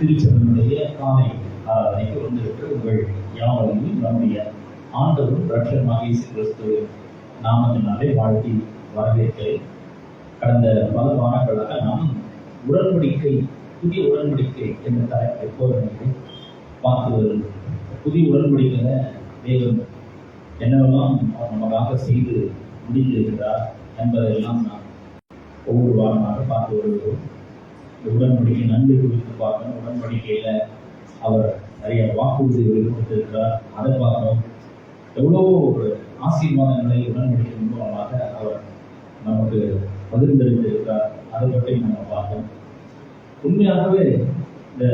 திருச்சபையினுடைய காலை ஆராதனைக்கு வந்துவிட்டு உங்கள் யாவரையும் நம்முடைய ஆண்டவரும் இரட்சகருமாகிய இயேசு கிறிஸ்துவின் நாமத்தினாலே வாழ்த்தி வரவேற்கிறேன். கடந்த பல வாரங்களாக நாம் உடன்படிக்கை, புதிய உடன்படிக்கை என்ற தலைப்பை போதனைகளை பார்த்து வருகிறோம். புதிய உடன்படிக்கையில தேவன் என்னவெல்லாம் நமக்காக செய்து முடித்திருக்கிறார் என்பதையெல்லாம் நாம் ஒவ்வொரு வாரமாக பார்த்து வருகிறோம். உடன்படிக்கை நன்மை குறித்து பார்க்கணும். உடன்படிக்கையில அவர் நிறைய வாக்குறுதிகளை கொடுத்திருக்கிறார், அதை பார்க்கணும். எவ்வளோ ஒரு ஆசீர்வாதங்களை உடன்படிக்கை மூலமாக அவர் நமக்கு பகிர்ந்தளித்திருக்கிறார், அதை பற்றி நம்ம பார்த்தோம். உண்மையாகவே இந்த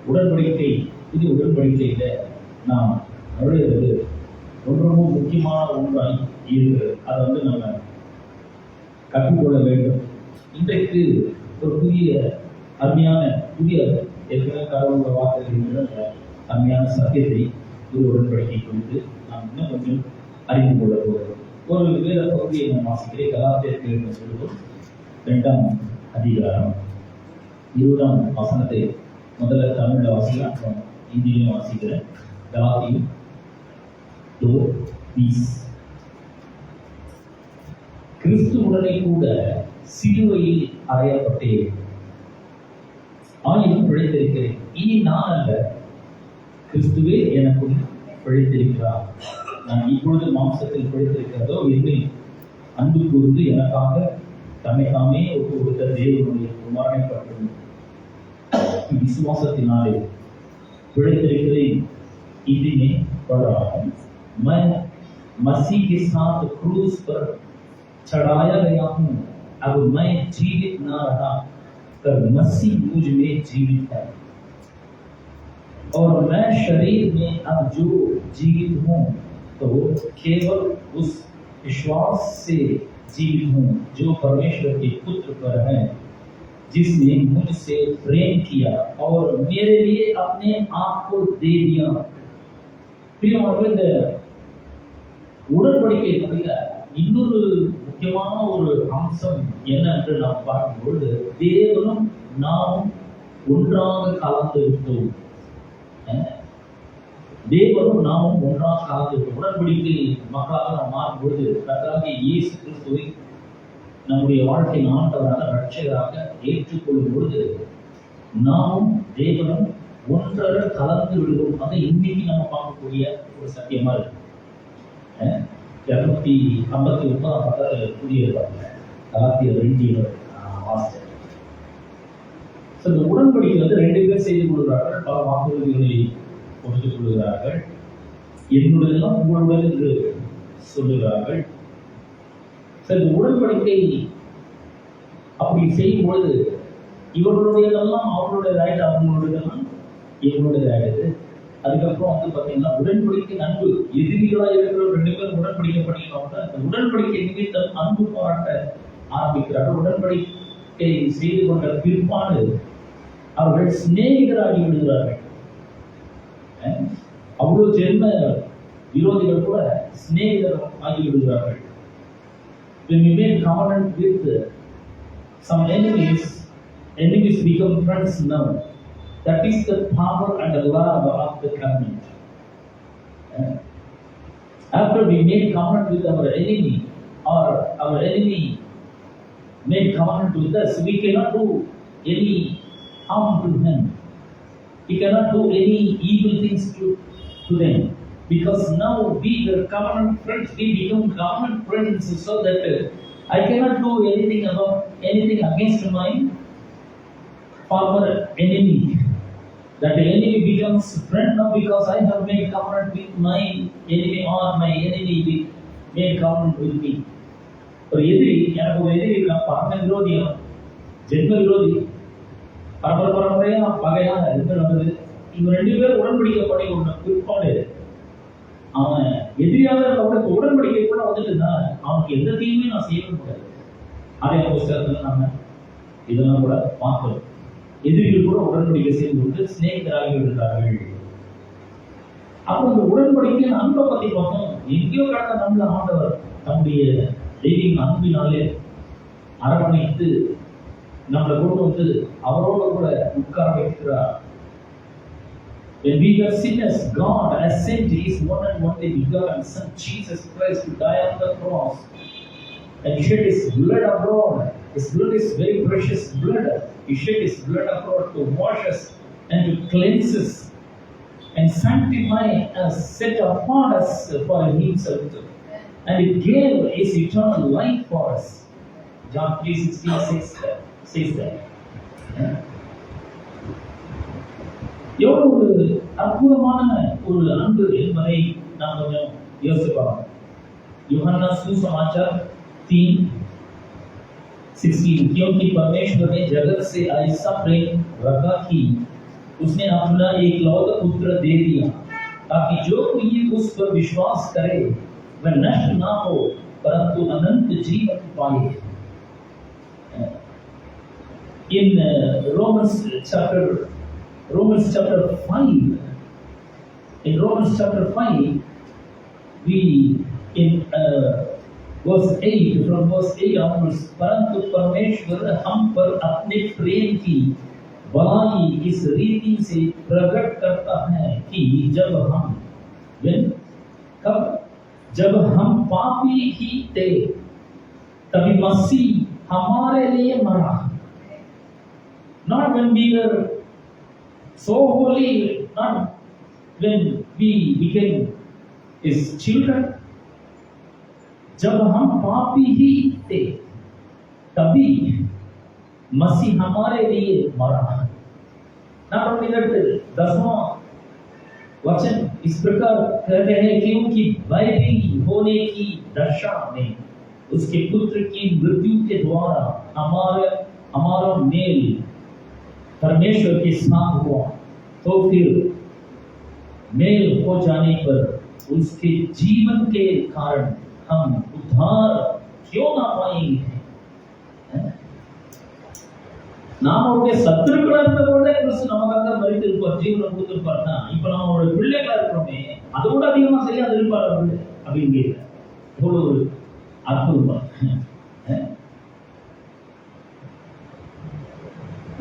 உடன்படிக்கை, புதிய உடன்படிக்கையில நாம் நுழைவது ரொம்ப முக்கியமான ஒன்றாய் இருக்கிறது. அதை நம்ம கற்றுக்கொள்ள வேண்டும். இன்றைக்கு ஒரு புதிய அருமையான ஏற்கனவே கடவுளோட வார்த்தைகள் அருமையான சத்தியத்தை புதிய உடன்படிக்கை குறித்து நாம் இன்னும் கொஞ்சம் அறிந்து கொள்ள போகிறோம். ஒரு வேத பகுதியை நான் வாசிக்கிறேன். கலாத்தியர்கள் சொல்லுவோம் 2ஆம் அதிகாரம் 20ஆம் வசனத்தை முதல்ல தமிழ்ல வாசிக்கிறேன், அப்புறம் இந்தியிலும் வாசிக்கிறேன். கலாத்தியம் 2:20. கிறிஸ்துவுடனே கூட சிலுவையில் அறையப்பட்டேன், ஆயினும் பிழைத்திருக்கிறேன். இனி நான் அல்ல, கிறிஸ்துவே எனக்கும் பிழைத்திருக்கிறார். நான் இப்பொழுது மாம்சத்தில் பிழைத்திருக்கிறதோ என்னில் அன்பு கூர்ந்து எனக்காக தம்மை தாமே ஒப்பு கொடுத்த தேவனுடைய குமாரனை பற்றும் விசுவாசத்தினாலே பிழைத்திருக்கிறேன். इतने पढ़ा मैं मसीह के साथ क्रूस पर चढ़ाया गया हूँ। अब मैं जीवित ना रहा, पर मसीह मुझ में जीवित है, और मैं शरीर में अब जो जीवित हूँ तो केवल उस विश्वास से जीवित हूँ जो परमेश्वर के पुत्र पर है, जिसने मुझसे प्रेम किया और मेरे लिए अपने आप को दे दिया. இந்த உடன்படிக்கையினுடைய இன்னொரு முக்கியமான ஒரு அம்சம் என்ன என்று நாம் பார்க்கும்போது, தேவனும் நாமும் ஒன்றாக கலந்து விட்டோம். தேவனும் நாமும் ஒன்றாக கலந்து விட்டோம். உடன்படிக்கை மக்களாக நாம் மாறும்பொழுது கர்த்தராகிய இயேசு கிறிஸ்துவை நம்முடைய வாழ்க்கையின் ஆண்டவராக இரட்சகராக ஏற்றுக்கொள்ளும் பொழுது நாமும் தேவனும் ஒன்றரை கலந்து விடுவோம். அதை இன்னைக்கு நம்ம பார்க்கக்கூடிய ஒரு சத்தியமா இருக்கு. 259 பக்கத்தில் புதிய கலாத்தியர் 2 வாசிச்சேன். இந்த உடன்படிக்கை 2 பேர் செய்து கொள்கிறார்கள், பல வாக்குறுதிகளை கொடுத்துக் கொள்கிறார்கள். என்னுடையெல்லாம் உங்களுடன் என்று சொல்லுகிறார்கள். இந்த உடன்படிக்கை அப்படி செய்யும் பொழுது இவர்களுடையதெல்லாம் அவர்களுடையதாயிட்டு, அவங்களுடையதெல்லாம் இவங்களுடையதாயிடுது. அதுக்கப்புறம் பார்த்தீங்கன்னா உடன்படிக்கை அன்பு, எதிரிகளாக இருக்கிற 2 பேரும் உடன்படிக்கை பண்ணிக்கணும். அந்த உடன்படிக்கை நிமித்தம் அன்பு பாராட்ட ஆரம்பிக்கிறார்கள். உடன்படிக்கை செய்து கொண்ட பிற்பாடு அவர்கள் சிநேகிதராகி விடுகிறார்கள். அவ்வளவு ஜென்ம விரோதிகள் கூட சிநேகிதர் ஆகி விடுகிறார்கள். When we make covenant with some enemies become friends now. That is the power and the love of the covenant. After we make covenant with our enemy, or our enemy made covenant with us, we cannot do any harm to him. We cannot do any evil things to them. Because now we are covenant friends, we become covenant friends, so that I cannot do anything against my former enemy. That the enemy becomes friend now because I have made covenant with my enemy, or my enemy made covenant with me. ஒரு எதிரி, எனக்கு ஒரு எதிரி பரம விரோதியா, ஜென்ம விரோதி, பரம்பரையா பகையா இருக்கிறது. இவங்க 2 பேரும் உடன்படிக்கை பண்ணி கொண்ட பிற்பாடு அவன் எதிரியாக இருக்க உடன்படிக்கை கூட வந்துட்டுன்னா அவனுக்கு எந்த தீமையும் நான் செய்ய முடியாது. அதே புஸ்தகத்துல நம்ம இதெல்லாம் கூட பார்க்கிறோம். எதிரிகள் கூட உடன்படிக்கை செய்து கொண்டு சிநேகிதராகி விடுகிறார்கள். அப்போ இந்த உடன்படிக்கையின் அன்பை பத்தி பார்த்தோம். எங்கேயோ கடந்த நம்மள ஆண்டவர் தன்னுடைய தெய்வீக அன்பினாலே அரவணைத்து நம்மளை கொண்டு வந்து அவரோட கூட உட்கார வைக்கிறார். When we were sinners, God has sent His one and only begotten Son, Jesus Christ, to die on the cross and shed His blood abroad. His blood is very precious blood. He shed His blood abroad to wash us and to cleanse us and sanctify us, set apart us for Himself. And He gave His eternal life for us. John 3:16 says that. எவ்வளவு ஒரு அற்புதமான ஒரு அன்பு என்பதை நாம் கொஞ்சம் யோசிச்சு பார்க்கலாம். यूहन्ना सुसमाचार 3:16, क्योंकि परमेश्वर ने जगत से ऐसा प्रेम रखा कि उसने अपना एकलौता पुत्र दे दिया, ताकि जो कोई उस पर विश्वास करे वह नष्ट ना हो परंतु अनंत जीवन पाए. In Romans chapter 5, in Romans chapter 5, we in verse 8, from verse 8 onwards, परंतु परमेश्वर हम पर अपने प्रेम की बड़ाई इस रीति से प्रकट करता है कि जब हम पापी ही थे तभी मसीह हमारे लिए मरा. Not when we were so holy, not when we became His children. जब हम पापी ही थे तभी मसीह हमारे लिए मरा. Not only that, 10वां वचन इस प्रकार कहते हैं, क्योंकि वैरी होने की दशा में उसके पुत्र की मृत्यु के द्वारा हमारा मेल परमेश्वर के साथ हुआ, तो फिर मेल हो जाने पर उसके जीवन के कारण हम उद्धार क्यों ना पाएंगे. நாம் அவருடைய சத்துருக்களா இருந்தபோதே கிறிஸ்து நமக்காக மரித்திருப்பார், ஜீவனை கொடுத்திருப்பார்னா, இப்ப நம்ம அவருடைய பிள்ளைகளா இருக்கிறோமே அதோட அதிகமா செய்யாது இருப்பார் அவரு அப்படிங்கிற எவ்வளவு அற்புதமா.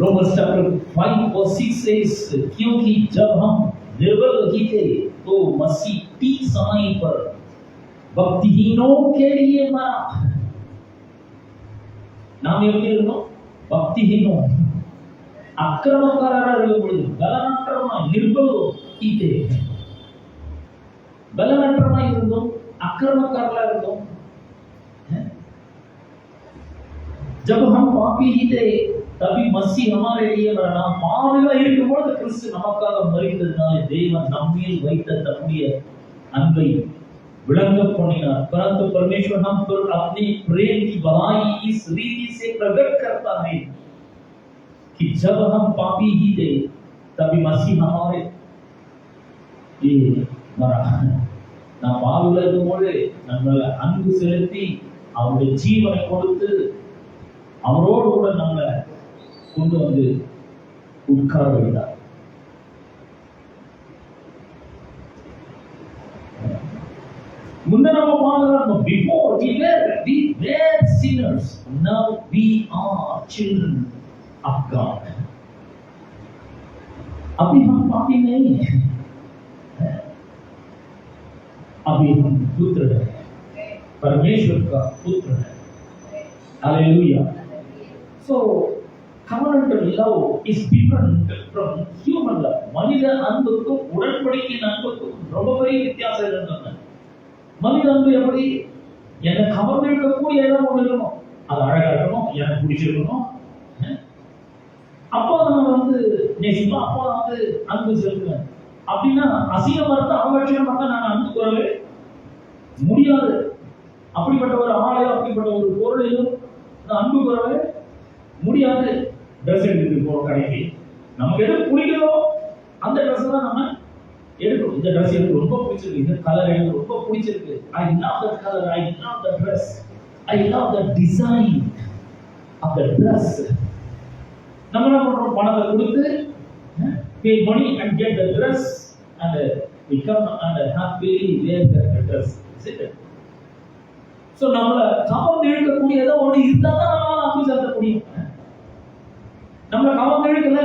Romans chapter 5 verse 6 says, क्योंकि जब हम निर्बल ही थे तो मसीह ठीक समय पर भक्तिहीनों के लिए मरा. நாம் எப்படி இருந்தோம்? பக்திஹீனோம், அக்கிரமக்காரராக இருக்கும் பொழுது பலனற்றமாய் நிர்பலோகித்தே, பலனற்றமாய் இருந்தோம், அக்கிரமக்காரராக இருந்தோம். जब हम पापी ही थे तभी मसीह हमारे लिए मरा. நாம் பாவிகளா இருக்கும்போது கிறிஸ்து நமக்காக மரித்ததனால தேவன் நம்மில் வைத்த தம்முடைய அன்பை विलंब பண்ணினார். परंतु परमेश्वर हम पर अपने प्रेम की बड़ाई इस रीति से प्रकट करता है कि जब हम पापी ही थे तभी मसीह हमारे लिए मरा. நாம் பாவிகளா இருக்கும்போது நம்மள அன்பு செலுத்தி அவருடைய ஜீவனை கொடுத்து அவரோடு கூட நம்மள கொண்டு வந்து உட்கார வைத்தார். Before we were sinners, now we are children of God. अभी हम पापी नहीं हैं, अभी हम पुत्र हैं, परमेश्वर का पुत्र है. Hallelujah. So covenantal love is different from human love. மனித அன்புக்கும் உடன்படிக்கையின் அன்புக்கும் ரொம்ப பெரிய வித்தியாசம் இருக்குங்க. மனித அன்பு எப்படி? எனக்கு கவர்ந்து இருக்கக்கூடிய ஏதாவது ஒன்று இருக்கணும், அது அழகா இருக்கணும், எனக்கு பிடிச்சிருக்கணும், அப்போ நான் நேசிப்பா, அப்போ நான் அன்பு செலுத்துவேன். அப்படின்னா அசிங்கமா இருந்தா அவலட்சணமா இருந்தா நான் அன்பு கூறவே முடியாது. அப்படிப்பட்ட ஒரு ஆளையோ அப்படிப்பட்ட ஒரு பொருளையும் நான் அன்பு கூறவே முடியாது. ட்ரெஸ் எடுத்துட்டு போறோம் கடைக்கு, நமக்கு எது பிடிக்கிறதோ அந்த ட்ரெஸ் தான் நம்ம எடுக்கணும். இந்த ட்ரெஸ் எனக்கு ரொம்ப பிடிச்சிருக்கு, இந்த கலர் எனக்கு ரொம்ப பிடிச்சிருக்கு, I love that colour, I love that dress, I love that design of that dress. நம்ம என்ன பண்றோம்? பணத்தை கொடுத்து pay money and get the dress and we come and happily wear that dress. Is it? So நம்மள கவர்ந்து இழுக்கக்கூடிய ஏதோ ஒன்று இருந்தால் தான் நம்மளால அன்பு செலுத்த முடியும். நம்மள கவர்ந்து இழுக்கல,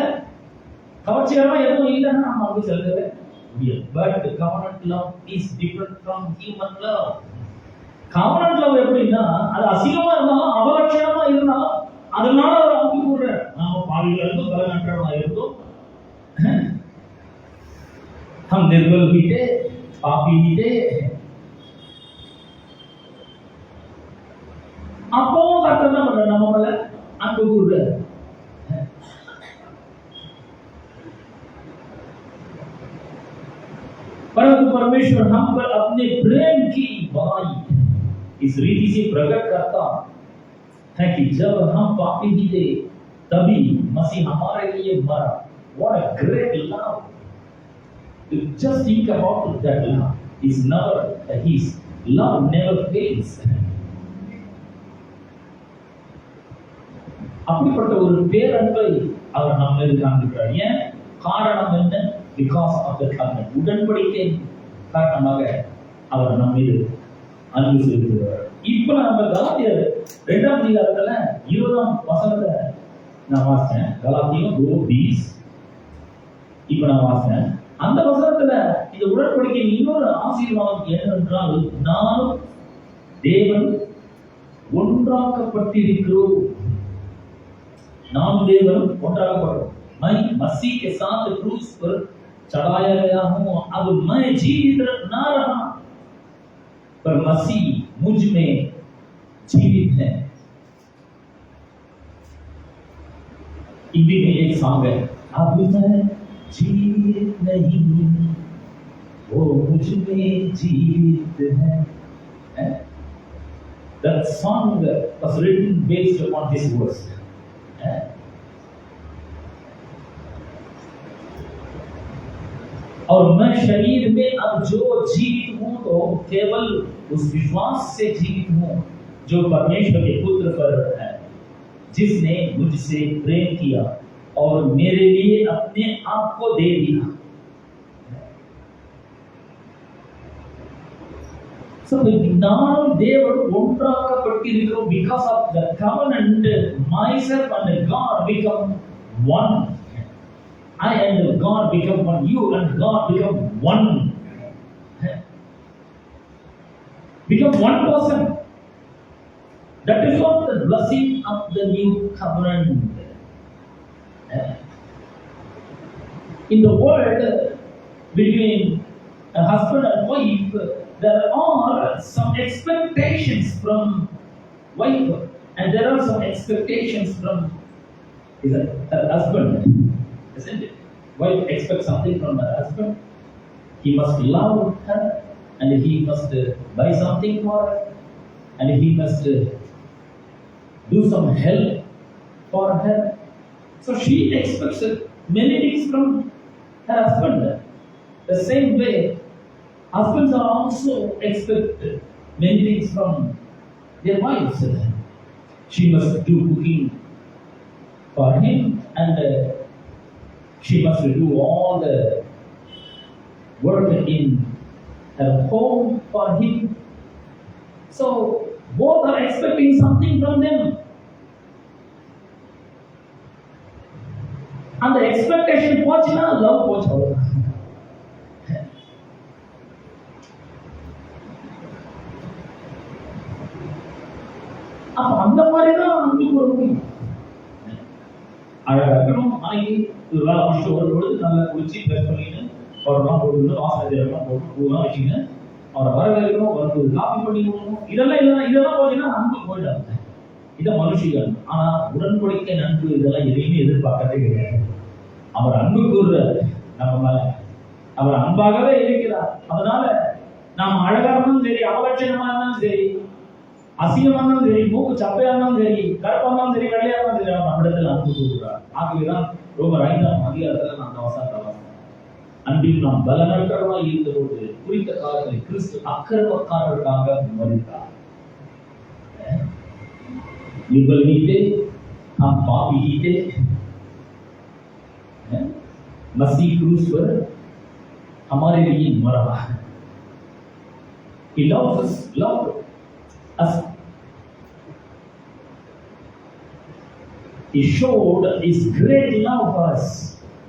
கவர்ச்சிகரமா எதுவும் இல்லைன்னா நம்ம அப்படி சொல்லவே முடியாது. But கவர்னன்ட் love is different from human love. கவர்னன்ட் love எப்படின்னா அது அசிங்கமா இருந்தாலும் அவலட்சணமா இருந்தாலும் அதனால ஒரு அன்பு கூடுற நாம பாவிகளா இருந்தோம், பலனற்றவா இருந்தோம், हम निर्बल भी थे, पापी भी थे, அப்போ கர்த்தர் என்ன பண்ற நம்ம மேல அன்பு கூடுற. परंतु परमेश्वर हम पर अपने प्रेम की बड़ाई इस रीति से प्रकट करता है कि जब हम पापी ही थे तभी मसीह हमारे लिए मरा. What a great love! Just think about that love. His love never fails. அப்படிப்பட்ட ஒரு பேரன்பை அவர் நம்ம மீது காண்பிக்கிறார். ஏன்? காரணம் என்ன? Because of the covenant. உடன்படிக்கை காரணமாக அவர் நம்ம மீது அன்பு செலுத்துகிறார். இப்ப நம்ம கலாத்தியர் 2ஆம் அதிகாரத்துல 20ஆம் வசனத்தை நான் வாசிச்சேன். கலாத்தியர் 2:20. இப்ப நான் வாசிச்சேன். அந்த வசனத்துல இந்த உடன்படிக்கை இன்னொரு ஆசீர்வாதம் என்னவென்றால், நானும் தேவன் ஒன்றாக்கப்பட்டிருக்கிறோம். नाम देवन कोंट्रा पड़ो, मैं मसीह के साथ क्रूस पर चढ़ाया गया हूँ. अब मैं जीवित ना रहा पर मसीह मुझ में जीवित है. हिंदी में एक सॉन्ग है, अब मैं जीवित नहीं वो मुझ में जीवित है. That song was written based upon this verse. और मैं शरीर में अब जो जीवित हूं तो केवल उस विश्वास से जीवित हूं जो परमेश्वर के पुत्र पर है, जिसने मुझसे प्रेम किया और मेरे लिए अपने आप को दे दिया. So now தேவன் ஒன்றாக்கப்பட்டிருக்கிறோம். Because of the covenant, myself and God become one. I and God become one. You and God become one. Become one person. That is what the blessing of the new covenant. In the world between a husband and wife, there are some expectations from wife and there are some expectations from her husband, isn't it? Wife expects something from her husband. He must love her and he must buy something for her and he must do some help for her. So she expects many things from her husband. The same way husbands are also expect many things from their wives. She must do cooking for him and she must do all the work in her home for him. So both are expecting something from them. And the expectation pochina love pocha. அப்ப அந்த மாதிரி தான் அன்புக்கு ஒரு முடியும். அழகா இருக்கணும், மனைவி ஒரு வேலை முடிச்சுட்டு வரும்பொழுது நல்லா குளிச்சு ட்ரெஸ் பண்ணிட்டு அவரெல்லாம் போட்டு வாசனை தேவையெல்லாம் போட்டு பூவெல்லாம் வச்சுங்க அவரை வரவேற்கணும், வரும்போது காப்பி பண்ணி கொடுக்கணும். இதெல்லாம் போச்சுன்னா அன்பு போயிடாது. இதை மனுஷிகள். ஆனா உடன்படிக்கை நட்பு இதெல்லாம் எதையுமே எதிர்பார்க்கறதே கிடையாது. அவர் அன்பு கூறுறாரு நம்ம மேல, அவர் அன்பாகவே இருக்கிறார். அதனால நாம் அழகா இருந்தாலும் சரி, அவலட்சணமா இருந்தாலும் சரி, அசிங்கமா இருந்தாலும் சரி, மூக்கு சப்பையா இருந்தாலும் சரி, கருப்பா இருந்தாலும் சரி, வெள்ளையா இருந்தாலும் சரி, அவர் நம்மிடத்தில் அன்பு கூறுகிறார். ஆகவேதான் ரோமர் 5ஆம் அதிகாரத்துல நான் அந்த வசனத்தை வாசித்தேன். அன்பில் நாம் பலனற்றவராய் இருந்தபோது குறித்த காலத்தில் கிறிஸ்து அக்கிரமக்காரருக்காக மரித்தார். निर्बल ही थे, हम पापी ही थे. मसीह क्रूस पर हमारे लिए मरा. He loved us. He showed His great love for us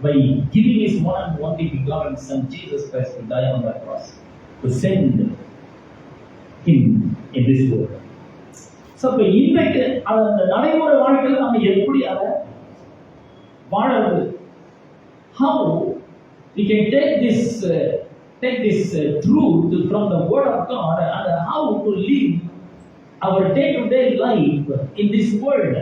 by giving his one and only begotten Son Jesus Christ to die on that cross, to send him in this world. So இன்றைக்கு அந்த நடைமுறை வாழ்க்கையில் நம்ம எப்படி அதை வாழறது? How we can take this truth from the word of God and how to live our day-to-day life in this world.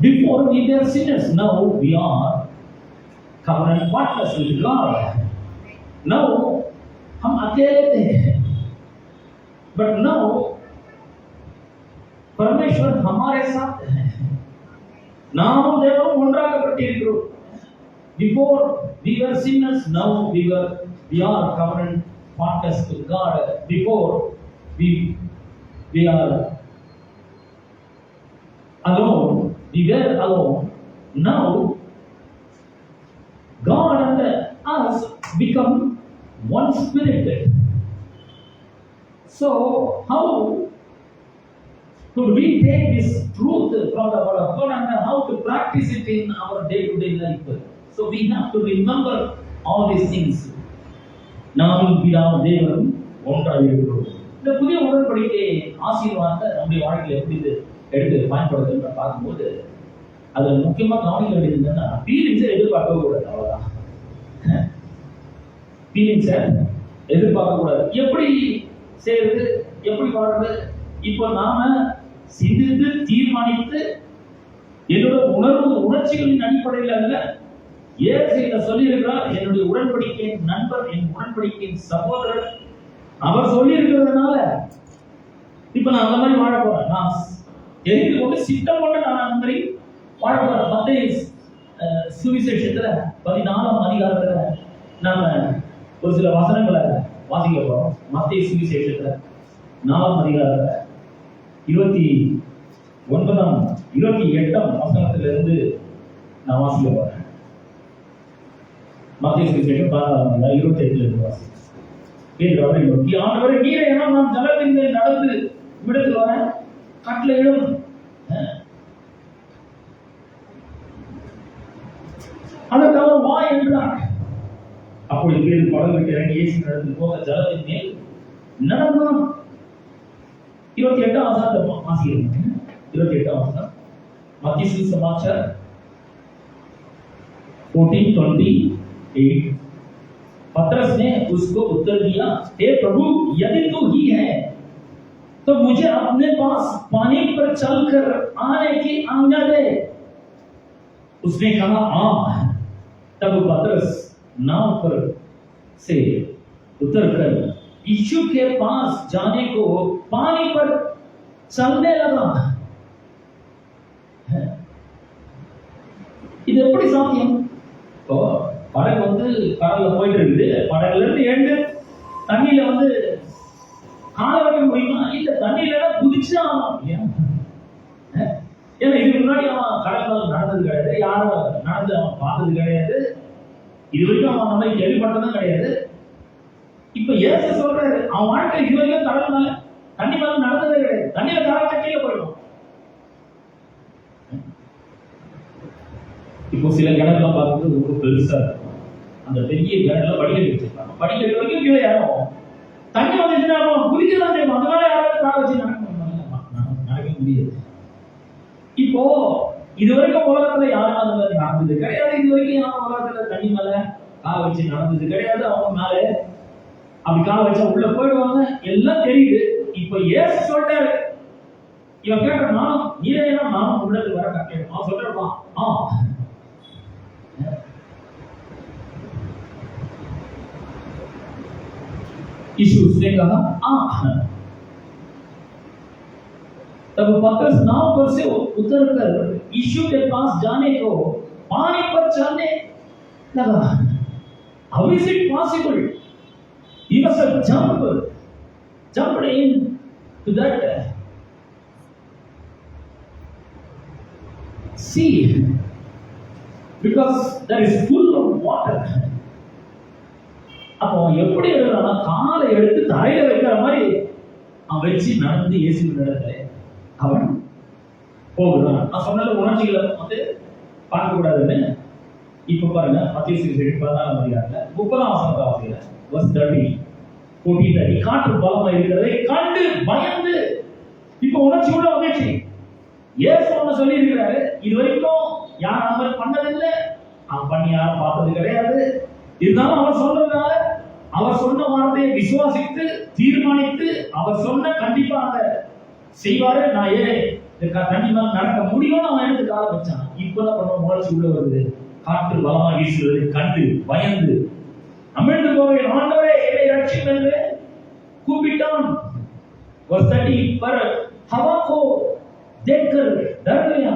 Before we were sinners, now we are covenant partners with God. Now हम अकेले थे, but now परमेश्वर हमारे साथ है, नाम देवों ஒன்றாக்கப்பட்டிருக்கிறோம். Before we were sinners, now we are covenant partners with God. Before we are alone, we were alone. Now God and us become one spirit. So how could we take this truth from the word of God and how to practice it in our day-to-day life? So we have to remember all these things. நாமும் பிதாவும் தேவனும் ஒன்றாக இருக்கிறோம். இந்த புதிய உடன்படிக்கை ஆசீர்வாதத்தை நம்முடைய வாழ்க்கையில் எப்படி எடுத்து பயன்படுத்த பார்க்கும்போது அது முக்கியமாக கவனிக்க வேண்டியது என்னன்னா, ஃபீலிங்ஸை எதிர்பார்க்க கூடாது. அவ்வளோதான். ஃபீலிங்ஸை எதிர்பார்க்க கூடாது. எப்படி செய்யறது, எப்படி வாழ்றது? இப்போ நாம சிந்தித்து தீர்மானித்து என்னோட உணர்ச்சிகளின் அடிப்படையில் அல்ல, ஏற்கனவே சொல்லி இருக்கிறார். என்னுடைய உடன்படிக்கையின் நண்பர், என் உடன்படிக்கையின் சகோதரர், அவர் சொல்லி இருக்கிறதுனால இப்ப நான் அந்த மாதிரி வாழ போறேன். நான் எரிந்து கொண்டு சித்தம் கொண்டு நான் அந்த மாதிரி வாழ போறேன். மத்திய சுவிசேஷத்துல 14ஆம் அதிகாரத்துல நாம ஒரு சில வசனங்களை வாசிக்க போறோம். மத்திய சுவிசேஷத்துல 4ஆம் அதிகாரத்துல 28ஆம் வசனத்திலிருந்து நான் வாசிக்க போறேன். மத்திய சுவிசேஷம் 14ஆம் அதிகாரம் 28 வாசி. அவரை நோக்கி, ஆண்டவரே, நீரை என நான் ஜலத்தின் மேல் நடந்து விடத்தில் வர கட்டளையிடும். அதற்கு அவர் வா என்றார். அப்பொழுது பேர் படகு விட்டு இறங்கி இயேசு நடந்து போக ஜலத்தின் மேல் நடந்தான். 28ஆம் வசனத்தை வாசிக்கிறேன். 28ஆம் வசனம் मत्ती सुसमाचार 14:28। पतरस ने उसको उत्तर दिया, हे प्रभु, यदि तू ही है तो मुझे अपने पास पानी पर चलकर आने की आज्ञा दे। उसने कहा, हाँ। तब पतरस नाव पर से उतरकर यीशु के पास जाने को पानी पर चलने लगा। இது எப்படி சாத்தியம்? இப்போ படகு வந்து கடல்ல போயிட்டு இருக்குது. படகுல இருந்து எழுந்து தண்ணியில வந்து கால வைக்க முடியுமா? இல்ல, தண்ணியில குதிச்சு ஆகலாம். ஏன்னா இதுக்கு முன்னாடி அவன் கடல் நடந்தது கிடையாது, யாரும் நடந்து அவன் பார்த்தது கிடையாது, இது வரைக்கும் அவன் அந்த மாதிரி கேள்விப்பட்டதும் கிடையாது. இப்ப ஏசு சொல்றாரு, அவன் வாழ்க்கை இது வரைக்கும் கடல் மேல தண்ணி மேல நடந்ததே கிடையாது. தண்ணியில காலத்தை கீழே போயிடும். இப்போ சில கிணறுலாம் பார்க்கும்போது ரொம்ப பெருசா இருக்கும். அந்த பெரிய கிணறுல படிக்கட்டு வச்சிருக்காங்க. படிக்கட்டு வரைக்கும் கீழே யாரும் தண்ணி வந்துச்சுன்னா குதிக்கதான் செய்யும். அதனால யாராவது கால வச்சு நடக்க முடியாது. இப்போ இது வரைக்கும் உலகத்துல யாரும் அந்த மாதிரி நடந்தது கிடையாது. இது வரைக்கும் யாரும் உலகத்துல தண்ணி மேல கால வச்சு நடந்தது கிடையாது. அவங்க மேல அப்படி கால வச்சா உள்ள போயிடுவாங்க. எல்லாம் தெரியுது. இப்ப ஏசு சொல்றாரு, இவன் கேட்டா நீரே நானும் உள்ளது வர கட்டேன். அவன் சொல்றான், यीशु उसने कहा, तब पतरस नाव पर से उतरकर यीशु के पास जाने को पानी पर चलने लगा। How is it possible? He was a jumped in to that sea because that is full of water. அப்போ எப்படி எழுதுறானா, காலை எடுத்து தரையில வைக்கிற மாதிரி அவன் வச்சு நடந்து இயேசு நடக்கல. அவன் போகிறான். நான் சொன்ன உணர்ச்சிகளை வந்து பார்க்க கூடாதுன்னு. இப்ப பாருங்க, மத்திய சுவிசேஷம் 14ஆம் அதிகாரத்துல 30ஆம் வசனத்தை வாசிங்க. verse 30 14 காற்று பலமா இருக்கிறதை கண்டு பயந்து, இப்ப உணர்ச்சி உள்ள மகிழ்ச்சி. இயேசு ஒண்ணு சொல்லி இருக்கிறாரு, இது வரைக்கும் யாரும் அந்த மாதிரி பண்ணதில்லை, அவன் பண்ணி யாரும் பார்த்தது கிடையாது. இருந்தாலும் அவர் சொல்றதுனால அவர் சொன்ன வார்த்தையை விசுவாசித்து தீர்மானித்து அவர் சொன்ன கண்டிப்பா அதை செய்வாரு. நான் கண்டிப்பா நடக்க முடியும்னு அவன் எடுத்து கால வச்சான். இப்பதான் பண்ண உணர்ச்சி உள்ள வருது. காற்று பலமா வீசுவதை கண்டு பயந்து அமிழ்ந்து போய் ஆண்டவரே என்னை ரட்சியும் என்று கூப்பிட்டான். पर हवा को देखकर डर गया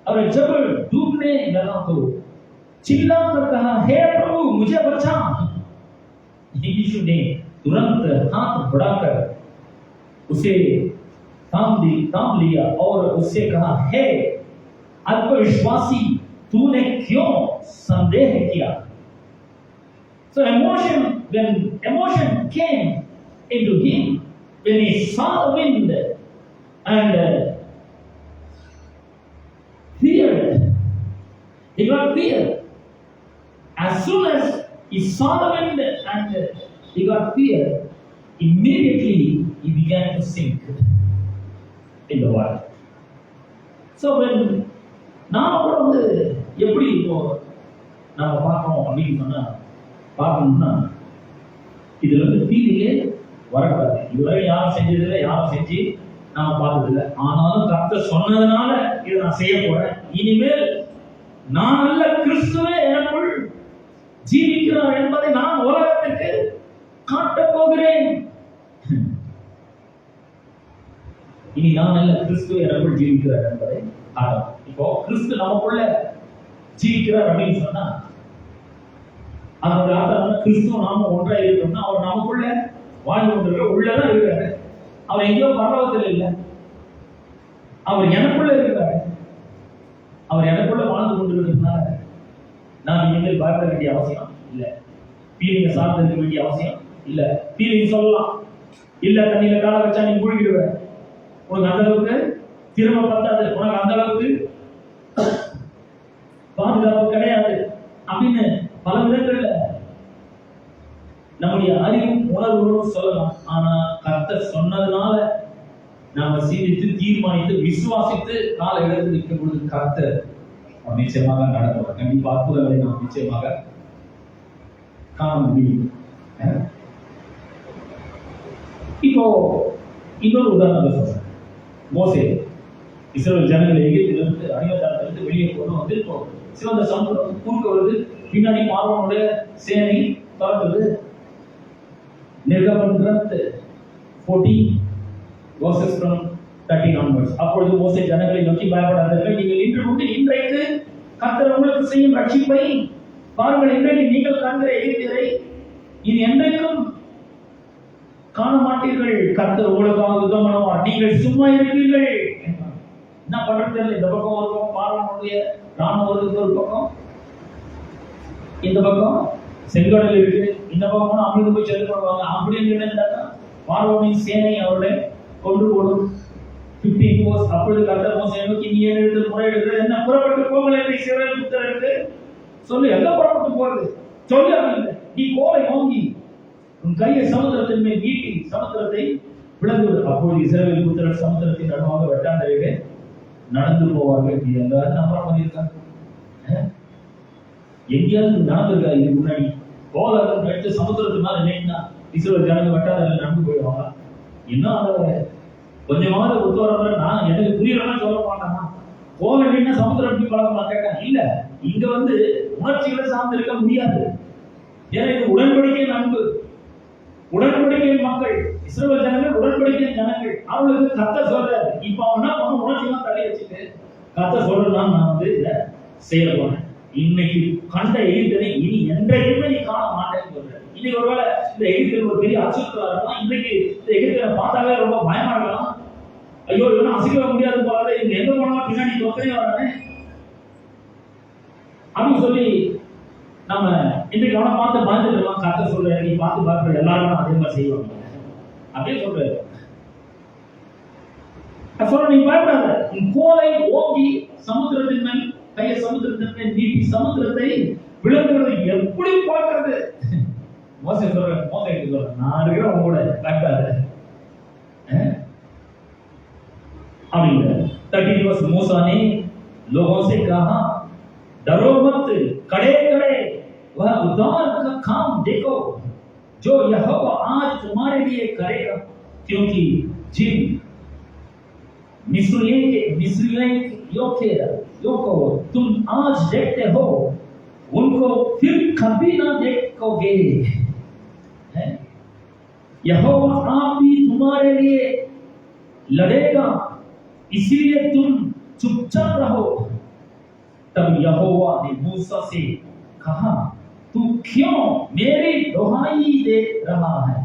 और जब डूबने लगा तो चिल्ला कर कहा, हे प्रभु मुझे बचा। यीशु ने तुरंत हाथ बढ़ाकर उसे थाम लिया और उससे कहा, हे अल्पविश्वासी तूने क्यों संदेह किया? So when emotion came into him, when he saw the wind and feared, he got fear. As soon as he saw the wind and he got fear, immediately he began to sink in the water. So when நாம கூட வந்து எப்படி இப்போ நாம பார்க்கணும் அப்படின்னு சொன்னா பார்க்கணும்னா இதுல வந்து ஃபீலிங்கே வரக்கூடாது. இதுவரை யாரும் செஞ்சதில்லை, யாரும் செஞ்சு நாம பார்த்ததில்லை. ஆனாலும் கர்த்தர் சொன்னதுனால இதை நான் செய்ய போறேன். இனிமேல் நான் அல்ல, கிறிஸ்துவே எனக்குள் ஜீவிக்கிறார் என்பதை நான் உலகத்திற்கு காட்டப் போகிறேன். இனி நான் அல்ல, கிறிஸ்துவே எனக்குள் ஜீவிக்கிறார் என்பதை காட்டலாம். இப்போ கிறிஸ்து நமக்குள்ள ஜீவிக்கிறார் அப்படின்னு சொன்னா அதோட அர்த்தம் கிறிஸ்துவ நாம ஒன்றா இருக்கணும்னா அவர் நமக்குள்ள வாழ்ந்து கொண்டிருக்கிற உள்ளதான் இருக்கிறாரு. அவர் எங்கேயோ பரலோகத்தில் இல்லை, அவர் எனக்குள்ள இருக்கிறாரு. அவர் எனக்குள்ள வாழ்ந்து கொண்டிருக்கிறதுனால நான் இனிமேல் பயப்பட வேண்டிய அவசியம் இல்லை. ஃபீலிங்க சார்ந்து இருக்க வேண்டிய அவசியம் இல்லை. ஃபீலிங் சொல்லலாம், இல்ல தண்ணியில கால வச்சா நீ மூழ்கிடுவ, உனக்கு அந்த அளவுக்கு திரும்ப பத்தாது, உனக்கு அந்த அளவுக்கு பாதுகாப்பு கிடையாது அப்படின்னு பல விதங்கள்ல நம்முடைய அறிவும் உணர்வுகளும் சொல்லலாம். ஆனா கர்த்தர் சொன்னதுனால நாம சிந்தித்து தீர்மானித்து விசுவாசித்து கால இடத்தில் நிற்கும் பொழுது கர்த்தர் நிச்சயமாக நடக்கும். கண்டிப்பா அற்புதங்களை நாம் நிச்சயமாக காண முடியும். இப்போ இன்னொரு உதாரணத்தை சொல்றேன். மோசே இஸ்ரவேல் ஜனங்களை எகிப்திலிருந்து அடிமைத்தனத்திலிருந்து வெளியே கொண்டு வந்து இப்போ சிவந்த சமுத்திரம் குறுக்க வருது. பின்னாடி பார்வோனுடைய சேனை தொடர்ந்து நிர்கமன் 40 verses from 13 onwards. அப்பொழுது மோசே ஜனங்களை நோக்கி, பயப்படாதீர்கள், நீங்கள் இன்று கொண்டு இன்றைக்கு கர்த்தர் உங்களுக்கு செய்யும் ரட்சிப்பை பாருங்கள். இன்றைக்கு நீங்கள் காண்கிற எகிப்தியரை இனி என்றைக்கும் காண மாட்டீர்கள். கர்த்தர் உங்களுக்காக யுத்தம் பண்ணுவார், நீங்கள் சும்மா இருப்பீர்கள். என்ன பண்றது தெரியல. இந்த பக்கம் ஒரு பக்கம் பார்வோனுடைய ராணுவம், ஒரு பக்கம் இந்த பக்கம் செங்கடல் இருக்கு, இந்த பக்கம் அமிழ்ந்து போய் செல் பண்ணுவாங்க. அப்படின்னு நினைச்சாக்கா பார்வோனின் சேனை அவர்களை கொண்டு போடும். 15 verse. அப்பொழுது கர்த்தர் மோசேயை நோக்கி, நீ எழுந்து முறையிடுகிற என்ன, புறப்பட்டு போங்கள் என்று இஸ்ரவேல் புத்திரருக்கு சொல்லு. எங்க புறப்பட்டு போறது சொல்லு. அப்படின்னு நீ கோலை ஓங்கி உன் கையை சமுத்திரத்தின் மேல் நீட்டி சமுத்திரத்தை விளங்கு. அப்பொழுது இஸ்ரவேல் புத்திரர் சமுத்திரத்தின் நடுவாக வெட்டாந்தரையிலே நடந்து போவார்கள். இது எல்லாரும் நம்புற மாதிரி இருக்காங்க. எங்கேயாவது நடந்திருக்கா இதுக்கு முன்னாடி? கோலம் கட்டு சமுத்திரத்து மேல நினைனா இஸ்ரவேல் ஜனங்க வெட்டாந்தரையில நடந்து போயிடுவாங்க. இன்னும் அதை கொஞ்சமாவது ஒத்துவர நான் எனக்கு புரியலாம் சொல்ல மாட்டானா? கோலம் நின்னா சமுத்திரம் எப்படி பழக்கமா கேட்டேன். இல்ல, இங்க வந்து உணர்ச்சிகளை சார்ந்து இருக்க முடியாது. ஏன்னா இது உடன்படிக்கை அன்பு, உடன்படிக்கை மக்கள், இஸ்ரவேல் ஜனங்கள் உடன்படிக்கை ஜனங்கள். அவங்களுக்கு கர்த்தர் சொல்றாரு. இப்ப அவனா உணர்ச்சியெல்லாம் தள்ளி வச்சுட்டு கர்த்தர் சொல்றான், நான் வந்து இதை செய்ய போறேன். இன்னைக்கு கண்ட எகிப்தியரை இனி என்றைக்குமே நீ காண மாட்டேன்னு சொல்றேன். இன்னைக்கு ஒருவேளை இந்த எகிப்தியர் ஒரு பெரிய அச்சுறுத்தலா இருக்கலாம். இன்னைக்கு இந்த எகிப்தியரை பார்த்தாவே ரொம்ப பயமா இருக்கலாம். ஐயோ இவனும் அசைக்க முடியாது போறாது, இவங்க எங்க போனாலும் பின்னாடி தொக்கையே வரானே அப்படின்னு சொல்லி நம்ம இன்றைக்கு அவனை பார்த்து பயந்துருக்கலாம். கர்த்தர் சொல்ற, நீ பார்த்து பார்க்கிற எல்லாரும் அதே மாதிரி செய்வாங்க அப்படின்னு சொல்றாரு. சொல்ல நீ பயப்படாத, உன் கோலை ஓங்கி சமுத்திரத்தின் மேல் கையை சமுத்திரத்தின் மேல் நீட்டி சமுத்திரத்தை விளங்குறது எப்படி பார்க்கறது? மோசே சொல்ற நான் இருக்கிறேன் உங்க கூட பயப்படாத அப்படிங்கிற 13 वर्ष मूसा ने लोगों से कहा डरो मत, खड़े खड़े वह उद्धार का काम देखो जो यहोवा आज तुम्हारे लिए करेगा, क्योंकि जिन मिस्रियों को तुम आज देखते हो उनको फिर कभी ना देखोगे। यहोवा आप भी तुम्हारे लिए लड़ेगा, इसीलिए तुम चुपचाप रहो। तब यहोवा ने मूसा से कहा तू क्यों मेरी दुहाई दे रहा है?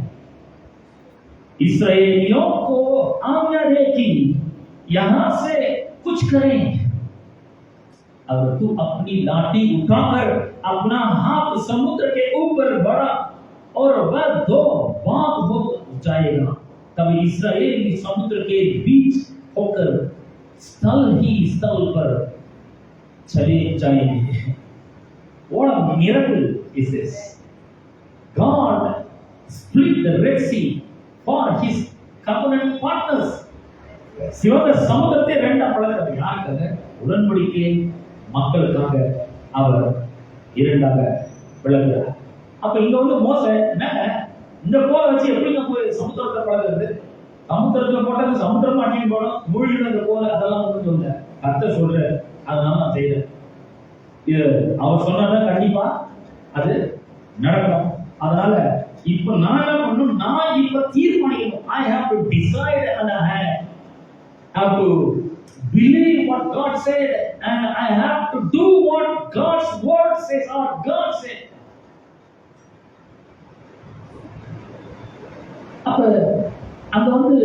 इस्राएलियों को आज्ञा दे कि यहां से कुछ करें। अगर तू अपनी लाठी उठाकर अपना हाथ समुद्र के ऊपर बढ़ा और वह 2 भाग हो जाएगा, तब इस्राएली समुद्र के बीच होकर स्थल ही स्थल पर चले जाएंगे। What a miracle is this! God split the Red Sea for his covenant partners. சிவந்த சமுத்திரத்தை ரெண்டா பிளக்கிறது யாருக்காக? உடன்படிக்கை மக்களுக்காக அவர் இரண்டாக பிளக்கிறார். அப்ப இங்க வந்து மோசே இந்த கோலை வச்சு எப்படி போய் சமுத்திரத்தை பிளக்கிறது? சமுத்திரத்துல போட்டது சமுத்திரம் மாட்டின்னு போனோம், மூழ்கின அந்த கோலை அதெல்லாம் வந்து சொல்ல கர்த்தர் சொல்ற, அதனால நான் செய்யறேன். இது அவர் சொன்னதான் கண்டிப்பா அது நடக்கும். அதனால இப்ப நான் என்ன பண்ணணும்? நான் இப்ப தீர்மானிக்கணும். I have to decide and I have to believe what God said and I have to do what God's word says or God said. அப்ப அங்க வந்து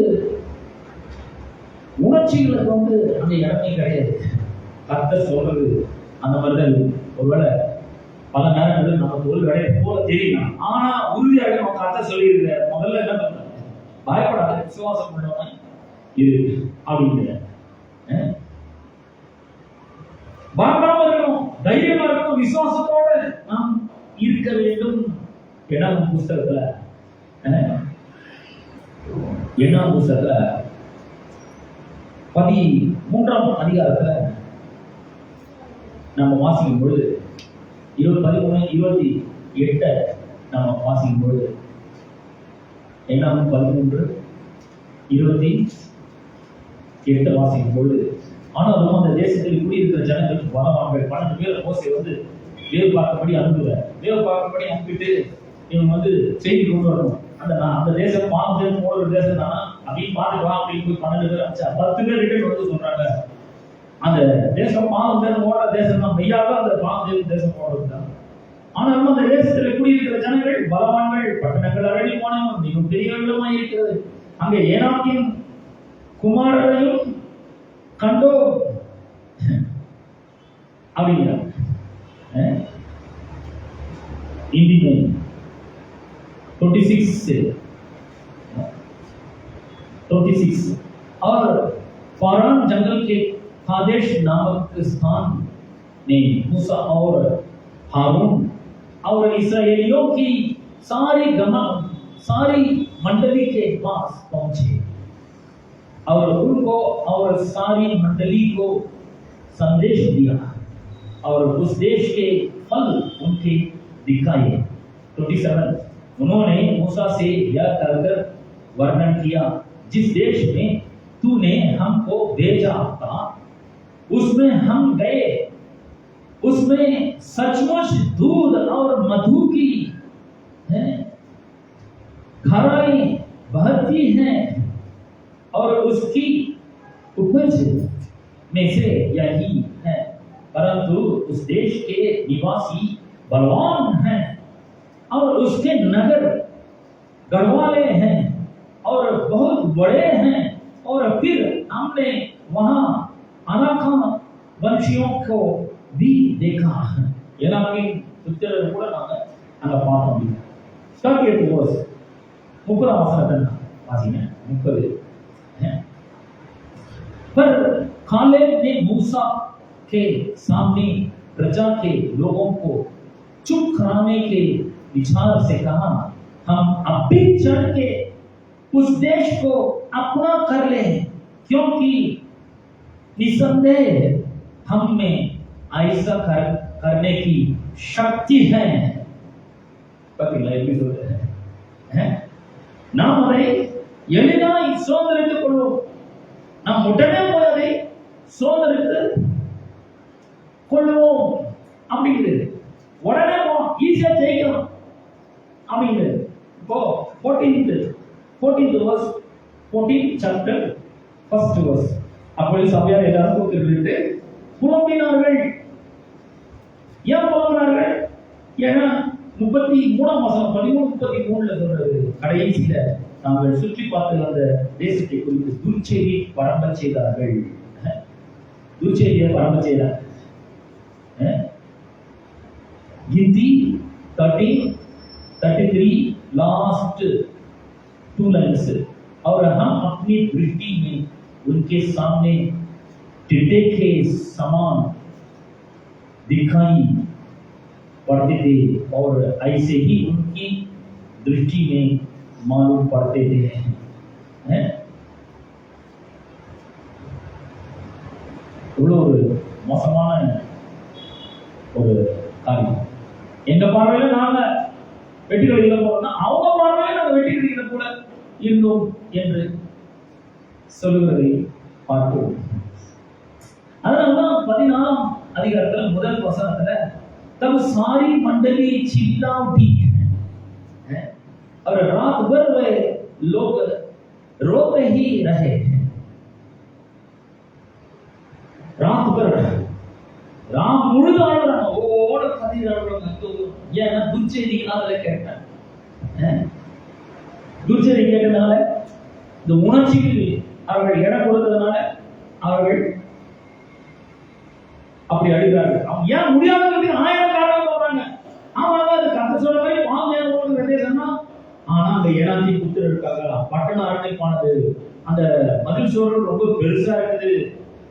உணர்ச்சிகளுக்கு வந்து அந்த இடமே கிடையாது. கர்த்தர் சொல்றது அந்த மாதிரிதான். ஒருவேளை பல நேரங்களில் நமக்கு ஒரு வேலையை போல தெரியலாம், ஆனா உறுதியாக நம்ம கர்த்தர் சொல்லி இருக்கிற முதல்ல என்ன பண்றாங்க? பயப்படாத, விசுவாசம் பண்ணவன் இரு அப்படிங்கிற. பயப்படாம இருக்கணும், தைரியமா இருக்கணும், விசுவாசத்தோட நாம் இருக்க வேண்டும். என்னாகும் புஸ்தகத்துல 13ஆம் அதிகாரத்துல நம்ம வாசிக்கும் பொழுது 13:28 நம்ம வாசிக்கும் பொழுது என்னாகும் 13:28 வாசிக்கும் பொழுது, ஆனாலும் அந்த தேசத்தில் குடியிருக்கிற ஜனங்களுக்கு பலவான்கள் 12 பேர் மோசே வந்து வேவு பார்க்கும்படி அனுப்புவார். வேவு பார்க்கும்படி அனுப்பிட்டு இவங்க வந்து செய்தி கொண்டு வரணும். அந்த தேசம் பாவம் போற ஒரு தேசம் தானா அப்படின்னு பார்த்துக்கலாம் அப்படின்னு போய் 12 பேர் அனுப்பிச்சா 10 பேர் ரிட்டர்ன் வந்து சொல்றாங்க அந்த தேசம் பாவம் ஓடுற தேசம் தான், மெய்யாக அந்த பாவம் தேசம் போடுறதுதான். ஆனாலும் அந்த தேசத்தில் குடியிருக்கிற ஜனங்கள் பலவான்கள், பட்டணங்கள் அழகி போனவன் மிகவும் பெரியவர்களுமாய் இருக்கிறது. அங்கே ஏனாக்கின் குமாரரையும் கண்டோ அப்படிங்கிறார். इंडियन 26 और फारान जंगल के कादेश नामक स्थान ने मूसा और हारून और इस्राएलियों की सारी मंडली के पास पहुंचे और उनको और सारी मंडली को संदेश दिया और उस देश के फल उनके दिखाए। 27 उन्होंने मूसा से यह कहकर वर्णन किया, जिस देश में तूने हमको भेजा था उसमें हम गए, उसमें सचमुच दूध और मधु की धाराएं बहती हैं और उसकी उपज में से यही है, परंतु उस देश के निवासी बलवान हैं और उसके नगर गढ़वाले हैं और बहुत बड़े हैं। और फिर हमने वहां अनाखा वंशियों को भी देखा। எல்லாமே புத்தகத்துல கூட நாங்க அங்க பார்த்தோம். 38 verse 30 வசனத்தை வாசிங்க. 30 पर कालेब ने मूसा के सामने प्रजा के लोगों को चुप कराने के विचार से कहा, हम अभी चढ़ के उस देश को अपना कर ले, क्योंकि निसंदेह हम में ऐसा करने की शक्ति है. நாம் அதை எளிதாய் சுதந்திரித்துக் கொள்வோம். நாம் உடனே போய் அதை சுதந்திரித்து கொள்வோம் அப்படிங்கிறது. உடனே போவோம், ஈஸியா ஜெயிக்கலாம் அப்படிங்கிறது. இப்போ 14th verse, 14th chapter, 1st verse. அப்பொழுது சபையார் எல்லாரும் கூப்பிட்டு புலம்பினார்கள். ஏன் புலம்பினார்கள்? ஏன்னா 33ஆம் வசனம் 13:33ல சொல்றது, கடைசியில நாங்கள் சுற்றி பார்த்து அந்த தேசத்தை குறித்து துர்ச்செய்தி பரம்ப செய்தார்கள். துர்ச்செய்தியை பரம்ப செய்தார்கள். गिनती 13, 33 लास्ट 2 लाइन्स. और हम अपनी दृष्टि में उनके सामने टिड्डे के समान दिखाई पड़ते थे और ऐसे ही उनकी दृष्टि में मालूम पड़ते थे. ஒரு மோசமான ஒரு காரியம். எங்க பார்வையில நாங்க வெற்றி கிடைக்கிற போல, அவங்க பார்வையில நாங்க வெற்றி கிடைக்கிற போல இருந்தோம் என்று சொல்லுவதை பார்க்கிறோம். அதனாலதான் 14ஆம் அதிகாரத்துல முதல் வசனத்துல तब सारी मंडली चिल्ला उठी और रात भर वे लोग रोते ही रहे. रात भर ராம் முழுதான ஓட கதிராடுறாங்க. ஏன்னா துர்ச்செய்திகளால கேட்டாங்க. துர்ச்செய்தி கேட்டதுனால, இந்த உணர்ச்சிக்கு அவர்கள் இடம் கொடுத்ததுனால அவர்கள் அப்படி அழுகிறார்கள். அவங்க ஏன் முடியாததுக்கு 1000 காரணம் சொல்றாங்க. ஆமாங்க, அது கதை சொல்ற மாதிரி பாவம் சொன்னா, ஆனா அந்த ஏனாதி புத்திரருக்காக பட்டண அரண்மைப்பானது, அந்த மதில் சுவர்கள் ரொம்ப பெருசா இருக்குது,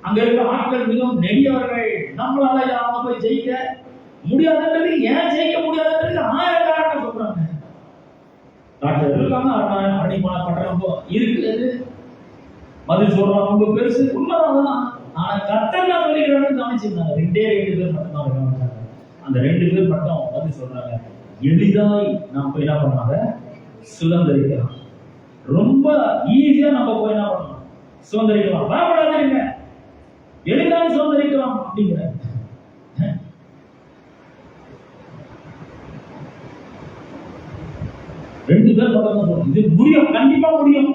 அங்க இருக்கிற ஆட்கள் மிகவும் நெடியவர்கள், நம்மளால அவங்க போய் ஜெயிக்க முடியாதுன்றது, ஏன் ஜெயிக்க முடியாதுன்றது 1000 காரணம் சொல்றாங்க. டாக்டர் இருக்காங்க, அரண்மைப்பான பட்டணம் இருக்குது, மதில் சுவர்கள் ரொம்ப பெருசு, உண்மைதான். ஆனா கர்த்தர் தான் சொல்லிக்கிறான்னு கவனிச்சிருந்தாங்க. 2 பேர் மட்டும் தான் கவனிச்சாங்க. அந்த 2 பேர் மட்டும் வந்து சொல்றாங்க, எளிதாய் நாம் போய் என்ன பண்ணாங்க, சுதந்திரிக்கலாம். ரொம்ப ஈஸியா நம்ம போய் என்ன பண்ணலாம், சுதந்திரிக்கலாம். பயப்படாதீங்க, எளிதாய் சுதந்திரிக்கலாம் அப்படிங்கிற. ரெண்டு பேர் மட்டும் தான் சொல்றோம். இது முடியும், கண்டிப்பா முடியும்.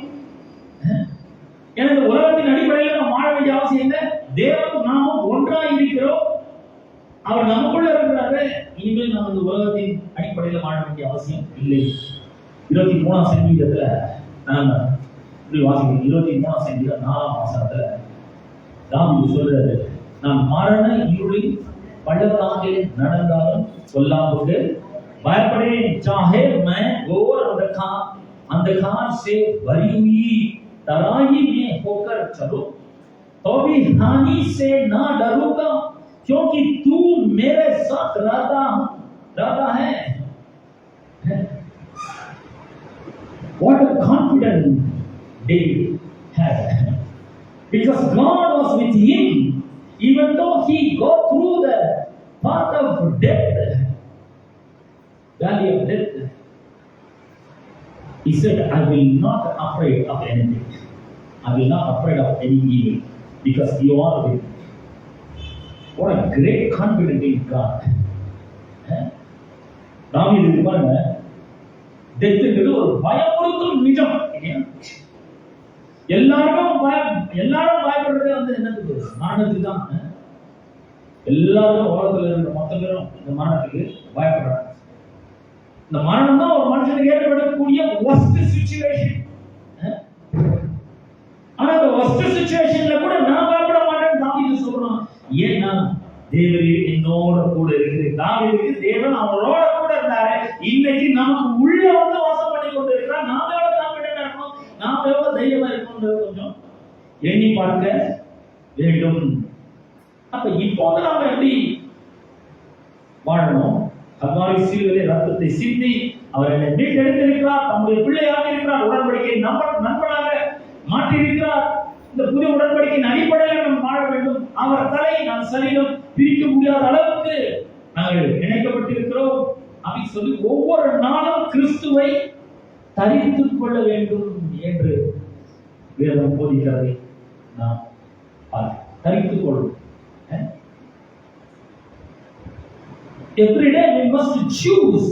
எனக்கு உலகத்தின் அடிப்படையில் நாம் வாழ வேண்டிய அவசியம் இல்லை. தேவனும் நாமும் ஒன்றாக இருக்கிறோம். அவர் நமக்குள்ள இருக்கிறாரு. இனிமேல் நாம் இந்த உலகத்தின் அடிப்படையில் வாழ வேண்டிய அவசியம் இல்லை. 23ஆம் சங்கீதத்துல நாம வாசிக்கிறோம். 23ஆம் சங்கீதம் 4ஆம் வசனத்துல தாவீது சொல்றாரு, நான் மரண இருளில் பள்ளத்தாக்கில் நடந்தாலும் சொல்லாமட்டு பயப்படேன். चाहे मैं घोर अंधकार से भरी हुई तराई में होकर चलो तो भी हानि से ना डरूंगा, क्योंकि तू मेरे साथ रहता है. What a confidence David had, because God was with him even though he go through the path of death, valley of death. He said, I will not afraid of anything. I will not afraid of any evil, because you are with me. What a great confidence in God. தாவீது பாருங்க, டெத்துங்கிறது ஒரு பயமுறுத்தும் நிஜம். எல்லாரும் பயப்படுறது வந்து என்னத்துக்கு, மரணத்துக்கு தான். எல்லாரும் உலகத்துல இருக்கிற மொத்த பேரும் இந்த மரணத்துக்கு பயப்படுறாங்க. இந்த மரணம் தான் ஒரு மனுஷனுக்கு ஏற்படக்கூடிய worst situation. ஆனா இந்த worst situationல கூட நான் பயப்பட மாட்டேன்னு தாவீது சொல்றான். ஏன்னா தேவரே என்னோட கூட இருக்குது. தாவீதுக்கு தேவன் அவரோட கூட இருந்தாரு. இன்னைக்கு நமக்கு உள்ள வந்து வாசம் பண்ணி கொண்டு இருக்கிறார். நாம எவ்வளவு கான்ஃபிடென்ட்டா இருக்கணும், நாம எவ்வளவு தைரியமா இருக்கணும் கொஞ்சம் எண்ணி பார்க்க வேண்டும். அப்ப இப்போது நாம எப்படி வாழணும்? கல்வாரி சிலுவையிலே ரத்தத்தை சிந்தி அவர் என்னை மீட்டெடுத்திருக்கிறார், தம்முடைய பிள்ளையாக இருக்கிறார், உடன்படிக்கை நண்பனாக மாற்றியிருக்கிறார். இந்த புதிய உடன்படிக்கையின் அடிப்படையில் நாம் வாழ வேண்டும். அவர் தலை நாம் சரீரம் பிரிக்க முடியாத அளவுக்கு நாங்கள் இணைக்கப்பட்டிருக்கிறோம் அப்படின்னு சொல்லி ஒவ்வொரு நாளும் கிறிஸ்துவை தரித்துக் கொள்ள வேண்டும் என்று வேதம் போதிக்கிறதை நாம் தரித்துக் கொள்வோம். Every day we must choose,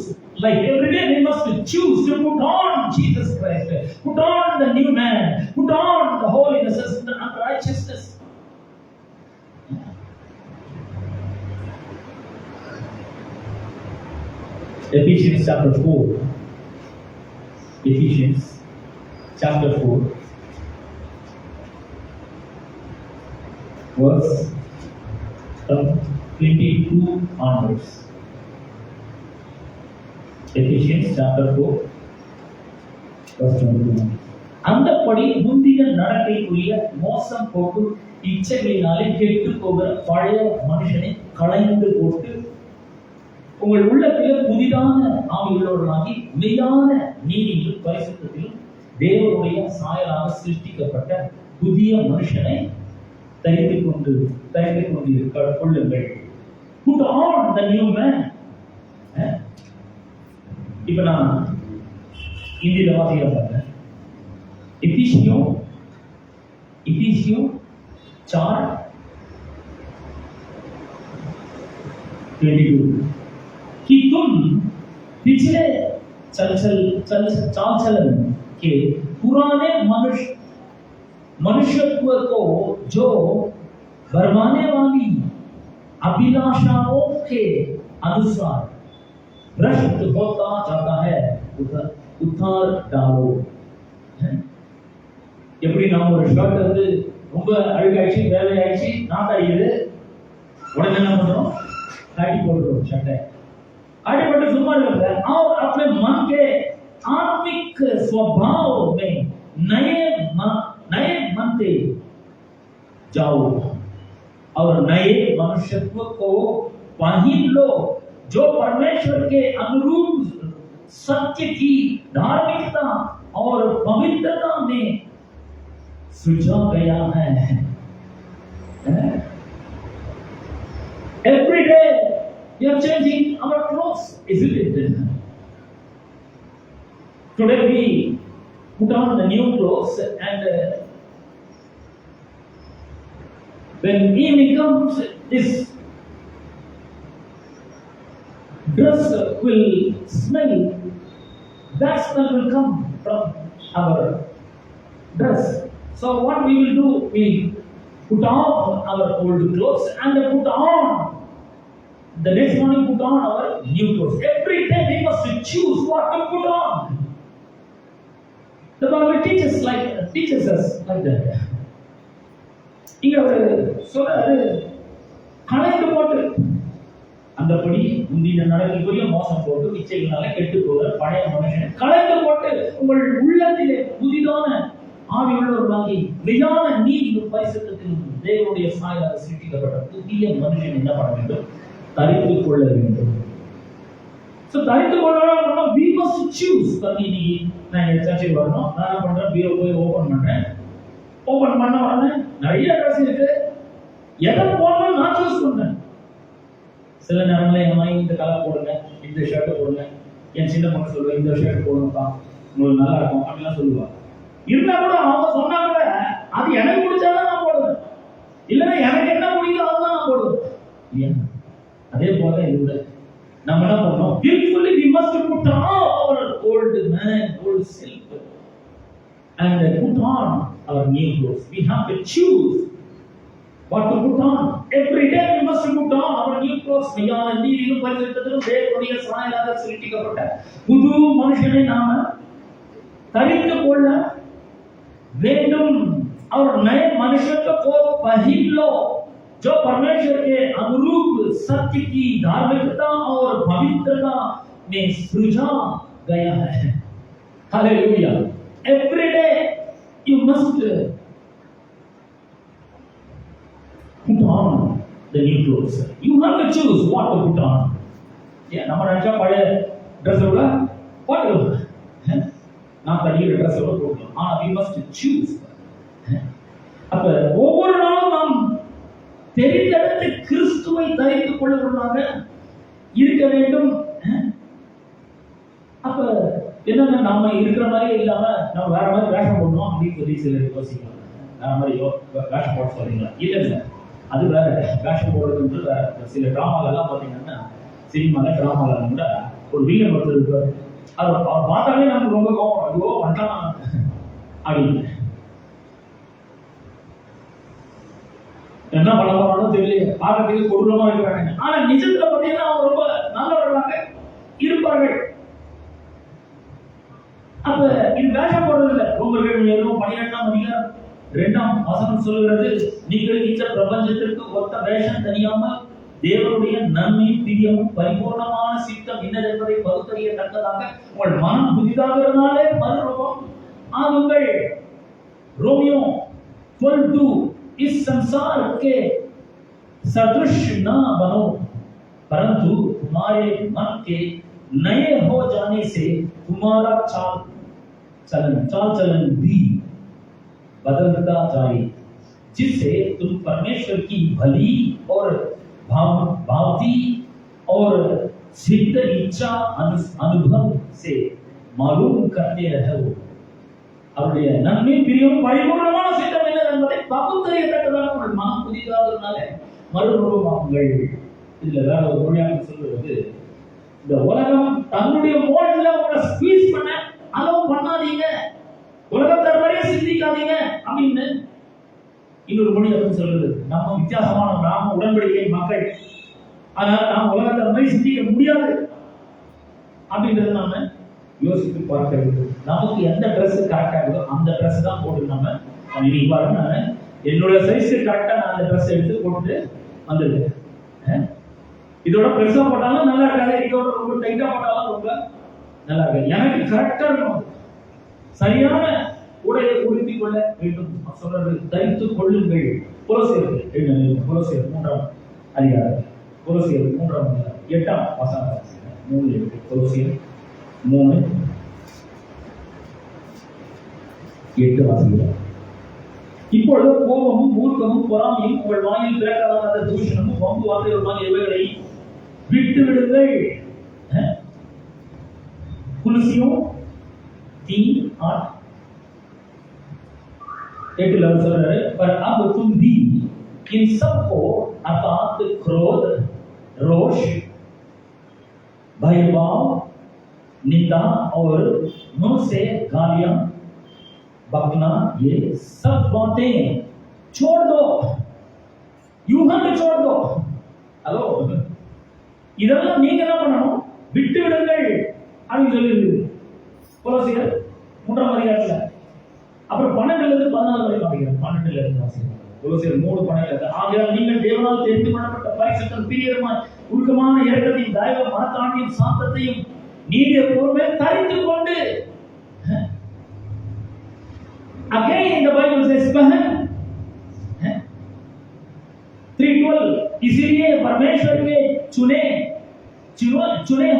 like every day we must choose to put on Jesus Christ, put on the new man, put on the holiness and righteousness. Ephesians chapter 4. Ephesians chapter 4. Verse 22 onwards. Ephesians chapter 4 verse 22. அந்தப்படி முந்தின நடக்கைக்குரிய மோசம் போட்டு இச்சைகளினாலே கெட்டு போகிற பழைய மனுஷனை களைந்து போட்டு உங்கள் உள்ளத்திலே புதிதான ஆவியுள்ளவர்களாகி மெய்யான நீதியிலும் பரிசுத்தத்திலும் தேவனுடைய சாயலாக சிருஷ்டிக்கப்பட்ட புதிய மனுஷனை தரித்துக் கொள்ளுங்கள். Put on the new man. இப்ப நான் இந்தியில வாசிக்கிறேன் பாருங்க. எபிசியோ 4:22 कि तुम पिछले चाल-चलन के पुराने मनुष्यत्व को जो बरमाने वाली अभिलाषाओं के अनुसार भ्रष्ट होता जाता है उतार डालो. எப்படி நம்ம ஒரு ஷர்ட் வந்து ரொம்ப அழுகாயிடுச்சு, வேலையாயிடுச்சு, நாத்தாயிடுது, உடனே என்ன பண்றோம்? காட்டி போடுறோம் ஷர்ட்டை. आगे सुमा और अपने मन के आत्मिक स्वभाव में नए बनते जाओ और नए मनुष्यत्व को पहन लो जो परमेश्वर के अनुरूप सत्य की धार्मिकता और पवित्रता में सृजा गया है. Every day we are changing our clothes, isn't it? Today we put on the new clothes, and when evening comes, this dress will smell. That smell will come from our dress. So what we will do? We put on our old clothes and put on. The next morning, put on our new clothes. Every day we must choose what to put on. The Bible teaches us like that. இங்க சொல்றாரு, களைந்து போட்டு அந்தபடி முந்தின நடக்கைக்குரிய மோசம் போட்டு இச்சைகளால கெட்டு போகிற பழைய மனுஷனை களைந்து போட்டு உங்கள் உள்ளத்திலே புதிதான ஆவியுள்ளவர்களாகி மெய்யான நீதியும் பரிசுத்தத்திலும் தேவனுடைய சாயலாக சிருஷ்டிக்கப்பட்ட புதிய மனுஷன் என்ன பண்ண வேண்டும்? தரித்துக் கொள்ள வேண்டும். சோ தரித்துக் கொள்ளணும்னா we must choose. இன்னைக்கு நான் இந்த சர்ச்சுக்கு வரணும், நான் என்ன பண்றேன்? பீரோ போய் ஓபன் பண்றேன். ஓபன் பண்ண உடனே நிறைய ட்ரெஸ் இருக்கு, எதை போடணும் நான் சூஸ் பண்றேன். சில நேரங்களில் என் மாதிரி இந்த கலர் போடுங்க, இந்த ஷர்ட் போடுங்க. என் சின்ன பொண்ணு சொல்லுவேன், இந்த ஷர்ட் போடணும்ப்பா, உங்களுக்கு நல்லா இருக்கும் அப்படிலாம் சொல்லுவாங்க. இருந்தா கூட அவங்க சொன்னா கூட அது எனக்கு பிடிச்சாதான் நான் போடுவேன், இல்லைன்னா எனக்கு என்ன பிடிக்கும் அதுதான் நான் போடுவேன். இல்லையா? அதே போல இந்த நம்ம என்ன பண்ணோம்? Willfully we must put on our old man, old self, and put on our new clothes. We have to choose what to put on. Every day we must put on our new clothes. மெய்யான நீதியிலும் பரிசுத்தத்திலும் தேவனுடைய சாயலாக சிருஷ்டிக்கப்பட்ட புது மனுஷனை நாம தரித்துக் கொள்ள வேண்டும். और नए मनुष्यत्व को पहन लो जो परमेश्वर के अनुरूप सत्य की धार्मिकता और पवित्रता में सृजा गया है. Hallelujah. Every day you must on the new clothes. You have to choose what to put on. Yeah, நம்ம நினைச்சா பழைய ட்ரெஸ் கூட போட்டுக்கலாம், நான் தனியாக ட்ரெஸ் கூட போட்டுக்கலாம். ஆனால் we must choose. அப்ப ஒவ்வொரு நாளும் நாம் தெரிந்தெடுத்து கிறிஸ்துவை தரித்துக் கொள்ளுவதாக இருக்க வேண்டும். அப்ப என்னன்னா நாம இருக்கிற மாதிரி இல்லாம நம்ம வேற மாதிரி வேஷம் போடணும் அப்படின்னு சொல்லி சிலர் யோசிக்கலாம். வேற மாதிரி வேஷம் போட சொல்றீங்களா? இல்ல இல்ல, அது வேற. வேஷம் போடுறதுன்றது வேற. சில டிராமாலெல்லாம் பார்த்தீங்கன்னா, சினிமால டிராமால கூட ஒரு வீரன் ஒருத்தர் இருப்பாரு. அவர் பார்த்தாலே நமக்கு ரொம்ப கோபம், ஐயோ வந்தான் அப்படின்னு. என்ன பண்ண போறாலும் தெரியல, பார்க்கறதுக்கு கொடூரமா இருக்கிறாங்க. ஆனா நிஜத்துல பார்த்தீங்கன்னா அவங்க ரொம்ப நல்லவர்களாக இருப்பார்கள். அப்ப இது வேஷம் போடுறது இல்லை. ரோமர்கள் 12ஆம் அதிகாரம் 2ஆம் வசனம் சொல்லுகிறது, நீங்கள் இந்த பிரபஞ்சத்திற்கு ஒத்த வேஷம் தெரியாமல் தேவனுடைய நன்மையும் பிரியமும் பரிபூர்ணமான சித்தம் என்னதென்பதை பகுத்தறியத்தக்கதாக உங்கள் மனம் புதிதாகிறதுனாலே மறுரூபம் ஆகுங்கள். रोमियो 12:2 इस संसार के सदृश न बनो, परंतु तुम्हारे मन के नए हो जाने से तुम्हारा चाल चलन भी बदलता जाए, जिससे तुम परमेश्वर की भली और भावती और सिद्ध इच्छा अनुभव से मालूम करते रहो. அவருடைய நன்மை பிரியம் பரிபூர்ணமான சித்தம் என்ன என்பதை பகுத்தறியத்தக்கதாக உங்கள் மனம் புதிதாகிறதுனால மறுரூபமாகுங்கள். இதுல வேற ஒரு மொழியாக சொல்றது, இந்த உலகம் தன்னுடைய மோட்ல உங்களை ஸ்குவீஸ் பண்ண அளவு பண்ணாதீங்க, உலகத்தை வரைய சிந்திக்காதீங்க அப்படின்னு இன்னொரு மொழி அப்படின்னு சொல்றது. நம்ம வித்தியாசமான, நாம உடன்படிக்கை மக்கள், அதனால நாம் உலகத்தை மாதிரி சிந்திக்க முடியாது அப்படின்றது நாம யோசித்து பார்க்க வேண்டும். நமக்கு எந்த ட்ரெஸ் கரெக்டா இருக்கோ அந்த ட்ரெஸ் தான் போட்டு நம்ம இன்னைக்கு பாருங்க, நான் என்னோட சைஸ் கரெக்டா நான் அந்த ட்ரெஸ் எடுத்து போட்டு வந்துருக்கேன். இதோட பெருசா போட்டாலும் நல்லா இருக்காது, இதோட ரொம்ப டைட்டா போட்டாலும் ரொம்ப நல்லா இருக்காது. எனக்கு கரெக்டா இருக்கணும், சரியான உடையை உறுதி கொள்ள வேண்டும் சொல்றது. தரித்துக் கொள்ளுங்கள். கொலோசியர் 3ஆம் அதிகாரம், கொலோசியர் 3ஆம் அதிகாரம் 8ஆம் வசனம் 3:8. கொலோசியர் 3:8 வாசிக்கிறோம். இப்பொழுது கோபமும் மூர்க்கமும் பொறாமையும் உங்கள் வாயில் பிறக்காத தூஷணமும் வம்பு வார்த்தைகளுமான இவைகளை விட்டு விடுங்கள். குலுசியும் 3:8 சொல்றாரு, पर अब तुम भी इन सबको अर्थात क्रोध, रोष, भयभाव, निंदा और मुंह से गालियां बकना, ये सब बातें छोड़ दो. यू हैव टू छोड़ दो. हेलो, இதெல்லாம் நீங்க என்ன பண்ணணும்? விட்டு விடுங்கள் அப்படின்னு சொல்லிருக்கு கொலோசியர் 3ஆம் அதிகாரத்துல. அப்புறம் 12-14 வரை வாசிக்கிறோம். 12 வாசிக்கிறோம். கொலோசியர் 3:12. ஆகையால் நீங்கள் தேவனால் தெரிந்து கொள்ளப்பட்ட பரிசுத்தம், பிரியமான உருக்கமான இரக்கத்தையும் தயவு மனத்தாழ்மையும் சாந்தத்தையும் நீடிய பொறுமை தரித்துக் கொண்டு. Again the Bible says बहन 3:12, इसीलिए परमेश्वर के चुने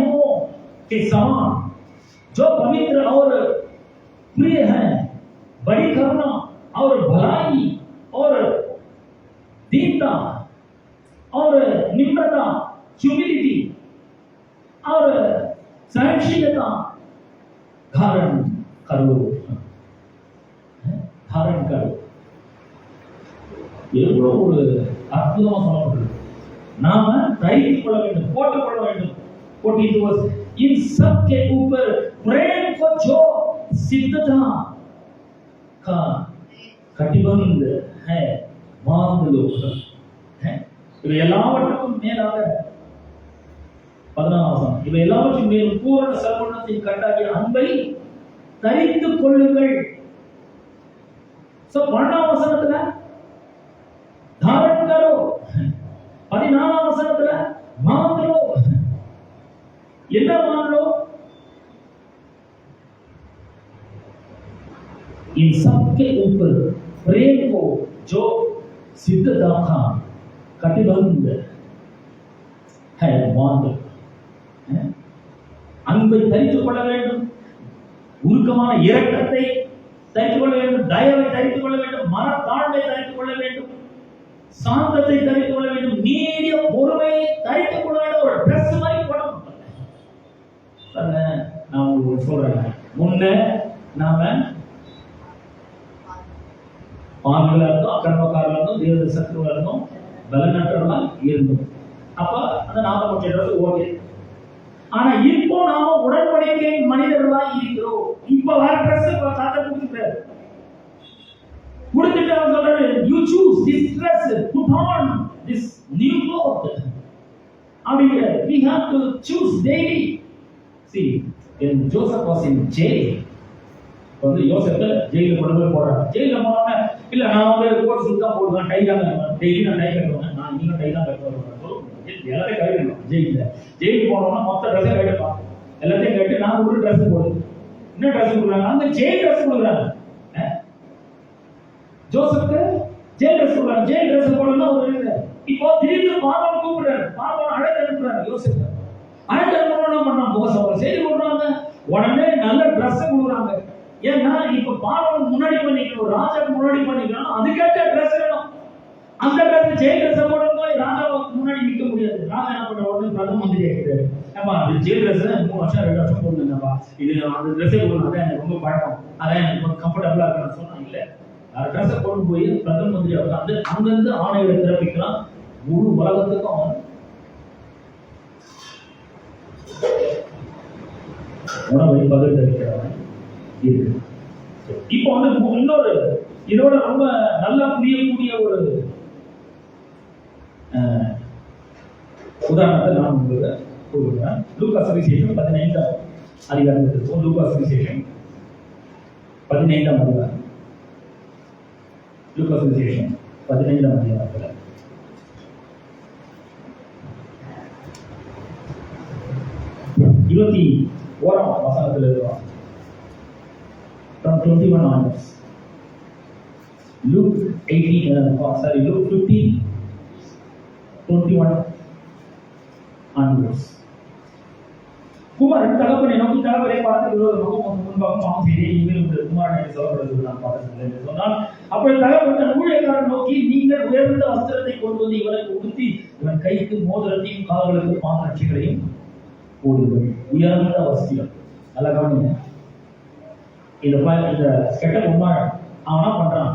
हुओं के समान जो पवित्र और प्रिय हैं, बड़ी करुणा और भलाई और दीनता और निम्रता, ह्यूमिलिटी और सहनशीलता धारण करो. எவ்வளவு ஒரு அற்புதமா சொல்லப்படுது. நாம தைரியம் கொள்ள வேண்டும், போட்டுக் கொள்ள வேண்டும். 42 इन सब के ऊपर प्रेम को जो सिद्धता का कटिबंध है बांध लो. இவை எல்லாவற்றுக்கும் மேலாக 14ஆம் வசனம், இவை எல்லாவற்றின் மேலும் பூரண சர்வகுணத்தின் கட்டாகிய அன்பை தரித்துக் கொள்ளுங்கள். சோ 12ஆம் வசனத்துல धारण करो, 14ஆம் வசனத்துல मान लो. என்ன मान लो? इन सब के ऊपर प्रेम को जो सिद्धता का கட்டிபங்க வாங்க அன்பை தரித்துக் கொள்ள வேண்டும், உருக்கமான இரக்கத்தை தரித்துக் கொள்ள வேண்டும், தயவை தரித்துக் கொள்ள வேண்டும், மனத்தாழ்வை தரித்துக் கொள்ள வேண்டும், சாந்தத்தை தரித்துக் கொள்ள வேண்டும், நீடிய பொறுமையை தரித்துக் கொள்ள வேண்டும். ஒரு ட்ரெஸ் மாதிரி போடணும். நான் உங்களுக்கு சொல்றேன், முன்ன நாம பாவிகளா இருந்தோம், அக்கிரமக்காரர்களா இருந்தோம், தேவ சத்துருவா இருந்தோம், பலனற்றவர்களா இருந்தோம். அப்ப அந்த 40 ட்ரெஸ் ஓகே. ஆனா இப்போ நாம உடன்படிக்கை மனிதர்களா இருக்கிறோம். இப்ப வர ட்ரெஸ் சாத்த கொடுத்துட்டாரு. கொடுத்துட்டு அவர் சொல்றாரு, you choose this dress, put on this new cloth. அப்படிங்கிற we have to choose daily. See, when Joseph was in jail, வந்து யோசேப்பை ஜெயில கொண்டு போய் போறாங்க. ஜெயில போனோம்னா இல்ல நான் வந்து கோட் சூட் தான் போடுவேன், டை தான் டெய்லி நான் டை கட்டுவேன், நான் இன்னும் டை தான் கட்டுவேன். எல்லாத்தையும் கட்டிடணும். ஜெயிலுக்கு போனோம்னா மொத்த ட்ரெஸ்ஸை கட்டுப்பான், எல்லாத்தையும் கட்டி நான் ஒரு ட்ரெஸ் போடுது. என்ன ட்ரெஸ் கொடுக்குறாங்க? அங்க ஜெயில் ட்ரெஸ் கொடுக்குறாங்க. ஜோசப்க்கு ஜெயில் ட்ரெஸ் கொடுக்குறாங்க. ஜெயில் ட்ரெஸ் போடணும் ஒரு இப்போ திடீர்னு பார்வோன் கூப்பிடுறாரு. பார்வோன் அழைத்து அனுப்புறாரு. யோசேப்பை அழைத்து அனுப்பணும் பண்ணாங்க. மோசம் செய்தி கொடுக்குறாங்க. உடனே நல்ல ட்ரெஸ் கொடுக்குறாங்க. ஏன்னா இப்ப பார்வோன் முன்னாடி பண்ணிக்கணும், ராஜாக்கு முன்னாடி பண்ணிக்கணும், அதுக்கேற்ற ட்ரெஸ் வேணும். அந்த ட்ரெஸ் ஜெயில் ட்ரெஸ் போடும் போது ராஜாவுக்கு முன்னாடி நிற்க முடியாது. ராஜா என்ன பண்ற உடனே பிரதம மந்திரி ஆகிட்டாரு. ஏப்பா அது ஜெயில் ட்ரெஸ் 3 வருஷம் 2 வருஷம் போட்டுருந்தேன்ப்பா, இது அந்த ட்ரெஸ்ஸை போடணும், அதான் எனக்கு ரொம்ப பழக்கம், அதான் எனக்கு கொஞ்சம் கம்ஃபர்டபுளா இருக்குன்னு சொன்னா இல்ல, அந்த ட்ரெஸ்ஸை போட்டு போய் பிரதம மந்திரி அவர் அந்த அங்கிருந்து ஆணைகளை பிறப்பிக்கலாம். முழு உலகத்துக்கும் உணவை பகிர்ந்தளிக்கிறவன் இருக்கு. இப்போ வந்து இன்னொரு இதோட ரொம்ப நல்லா புரியக்கூடிய ஒரு உதாரணத்தை நான் உங்களுக்கு கூறுகிறேன். லூக்கா சுவிசேஷம் 15ஆம் அதிகாரத்தில் இருக்கும். லூக்கா சுவிசேஷம் 15ஆம் அதிகாரம். லூக்கா சுவிசேஷம் 15ஆம் அதிகாரத்தில் 21ஆம் வசனத்தில் இருக்கிறோம். From 21 onwards. Luke 18, Luke 15, 21 onwards. குமாரன் தகப்பனை நோக்கி, தகப்பனை பார்த்து விரோதமாக முன்பாக செய்தே இனிமேல் உங்கள் குமாரனை சொல்லப்படுவது நான் பார்த்ததில்லை என்று சொன்னால், அப்படி தகப்பன் தன் ஊழியக்காரன் நோக்கி, நீங்கள் உயர்ந்த வஸ்திரத்தை கொண்டு வந்து இவனுக்கு உடுத்தி இவன் கைக்கு மோதிரத்தையும் கால்களுக்கு பாதரட்சைகளையும் போடுங்கள். உயர்ந்த வஸ்திரம். நல்லா கவனிங்க. இந்த கெட்ட குமாரன் அவனா பண்றான்,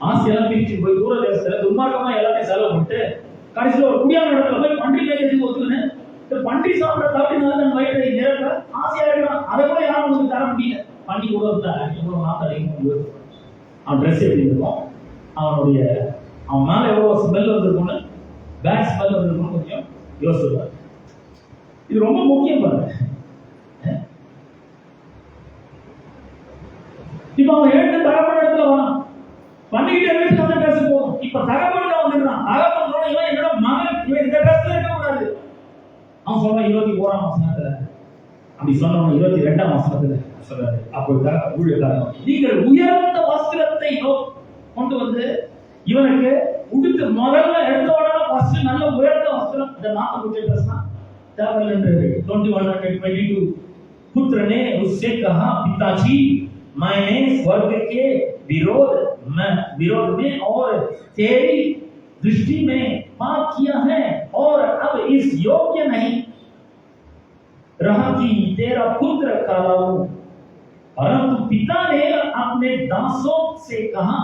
ஆசையெல்லாம் பிரிச்சு போய் தூர தேசத்துல துன்மார்க்கமா எல்லாத்தையும் செலவு பண்ணிட்டு கடைசியில் ஒரு குடியான இடத்துல போய் பன்றி கையெழுத்து ஒத்துக்குன்னு இந்த பன்றி சாப்பிட தவிர தன் வயிற்றை நிரப்ப ஆசையா இருக்கிறான். அதை கூட யாரும் உங்களுக்கு தர முடியல. பன்றி கூட அவன் ட்ரெஸ் எப்படி இருக்கும், அவன் மேல எவ்வளவு ஸ்மெல் வந்திருக்கும்னு, பேட் ஸ்மெல் வந்திருக்கும்னு கொஞ்சம் யோசிச்சுருவார். இது ரொம்ப முக்கியம் பாருங்க. இப்ப அவன் எழுந்து தகப்பன் இடத்துல வரான், பண்ணிக்கிட்டே வீட்டுக்கு அந்த ட்ரெஸ் போகும். இப்ப தகப்பன் வந்துடுறான். தகப்பன் சொன்ன இவன் என்னோட மகன், இவன் இந்த ட்ரெஸ்ல இருக்க கூடாது. அவன் சொல்றான் 21ஆம் வசனத்துல. அப்படி சொன்னவன் 22ஆம் வசனத்துல சொல்றாரு, அப்போ ஊழியக்காரன், நீங்கள் உயர்ந்த வஸ்திரத்தை கொண்டு வந்து இவனுக்கு உடுத்து முதல்ல எடுத்த உடனே ஃபர்ஸ்ட் நல்ல உயர்ந்த வஸ்திரம். இந்த 40 ட்ரெஸ் தான் தேவையில்லை என்று 21:22 पुत्र ने उससे कहा, पिताजी मैंने स्वर्ग के विरोध में और तेरी दृष्टि में पाप किया है और अब इस योग्य नहीं रहा कि तेरा पुत्र कहलाऊं। परंतु पिता ने अपने दासों से कहा,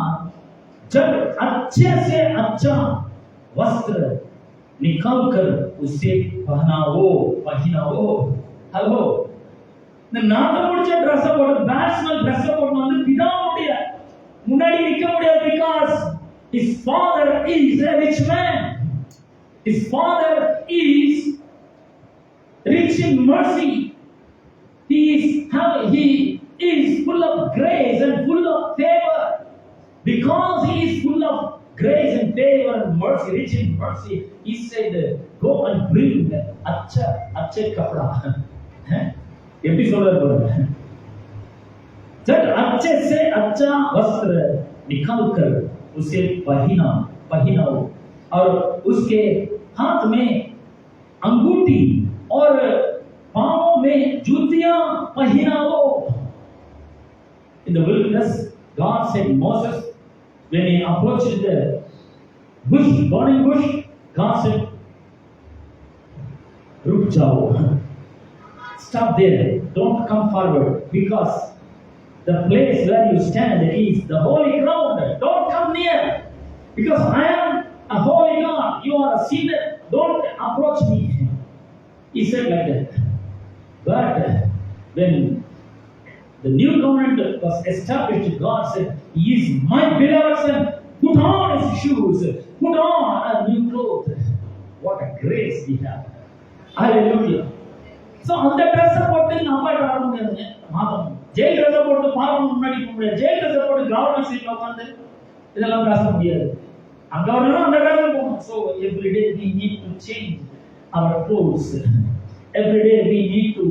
जब अच्छे से अच्छा वस्त्र निकाल कर उसे पहनाओ। हेलो, இந்த நாம முடிச்ச Dress போட்டு பேட்ஸ்மேன் Dress போட்டு வந்து பிதாவுடைய முன்னாடி நிக்க முடியாது. because his father is a rich man. His father is rich in mercy. He is full of grace and full of favor. Because he is full of grace and favor and mercy, rich in mercy, he said, go and bring अच्छे कपड़ा. எப்படி சொல்றாரு பாருங்க, जब अच्छे से अच्छा वस्त्र निकाल कर उसे पहनाओ। और उसके हाथ में अंगूठी और पांव में जूतियां पहनाओ. In the wilderness, God said Moses, when he approached the bush, burning bush, God said, "Ruk jao, stop there, don't come forward, because the place where you stand is the holy ground. Don't come near, because I am a holy God. You are a sinner. Don't approach me." He said like that. But when the new covenant was established, God said, "He is my beloved son. Put on his shoes. Put on a new cloth." What a grace we have. Hallelujah. So அந்த dress போட்டு நம்ம ஆட முடியாதுங்க. மாதம் jail dress போட்டு பார்வன் முன்னாடி போக முடியாது. ஜெயில் ட்ரெஸ் போட்டு கவர்னர் சீட்ல உட்கார்ந்து இதெல்லாம் பேச முடியாது. அங்க வரணும் அந்த வேலைக்கு போகணும். So every day we need to change our clothes. Every day we need to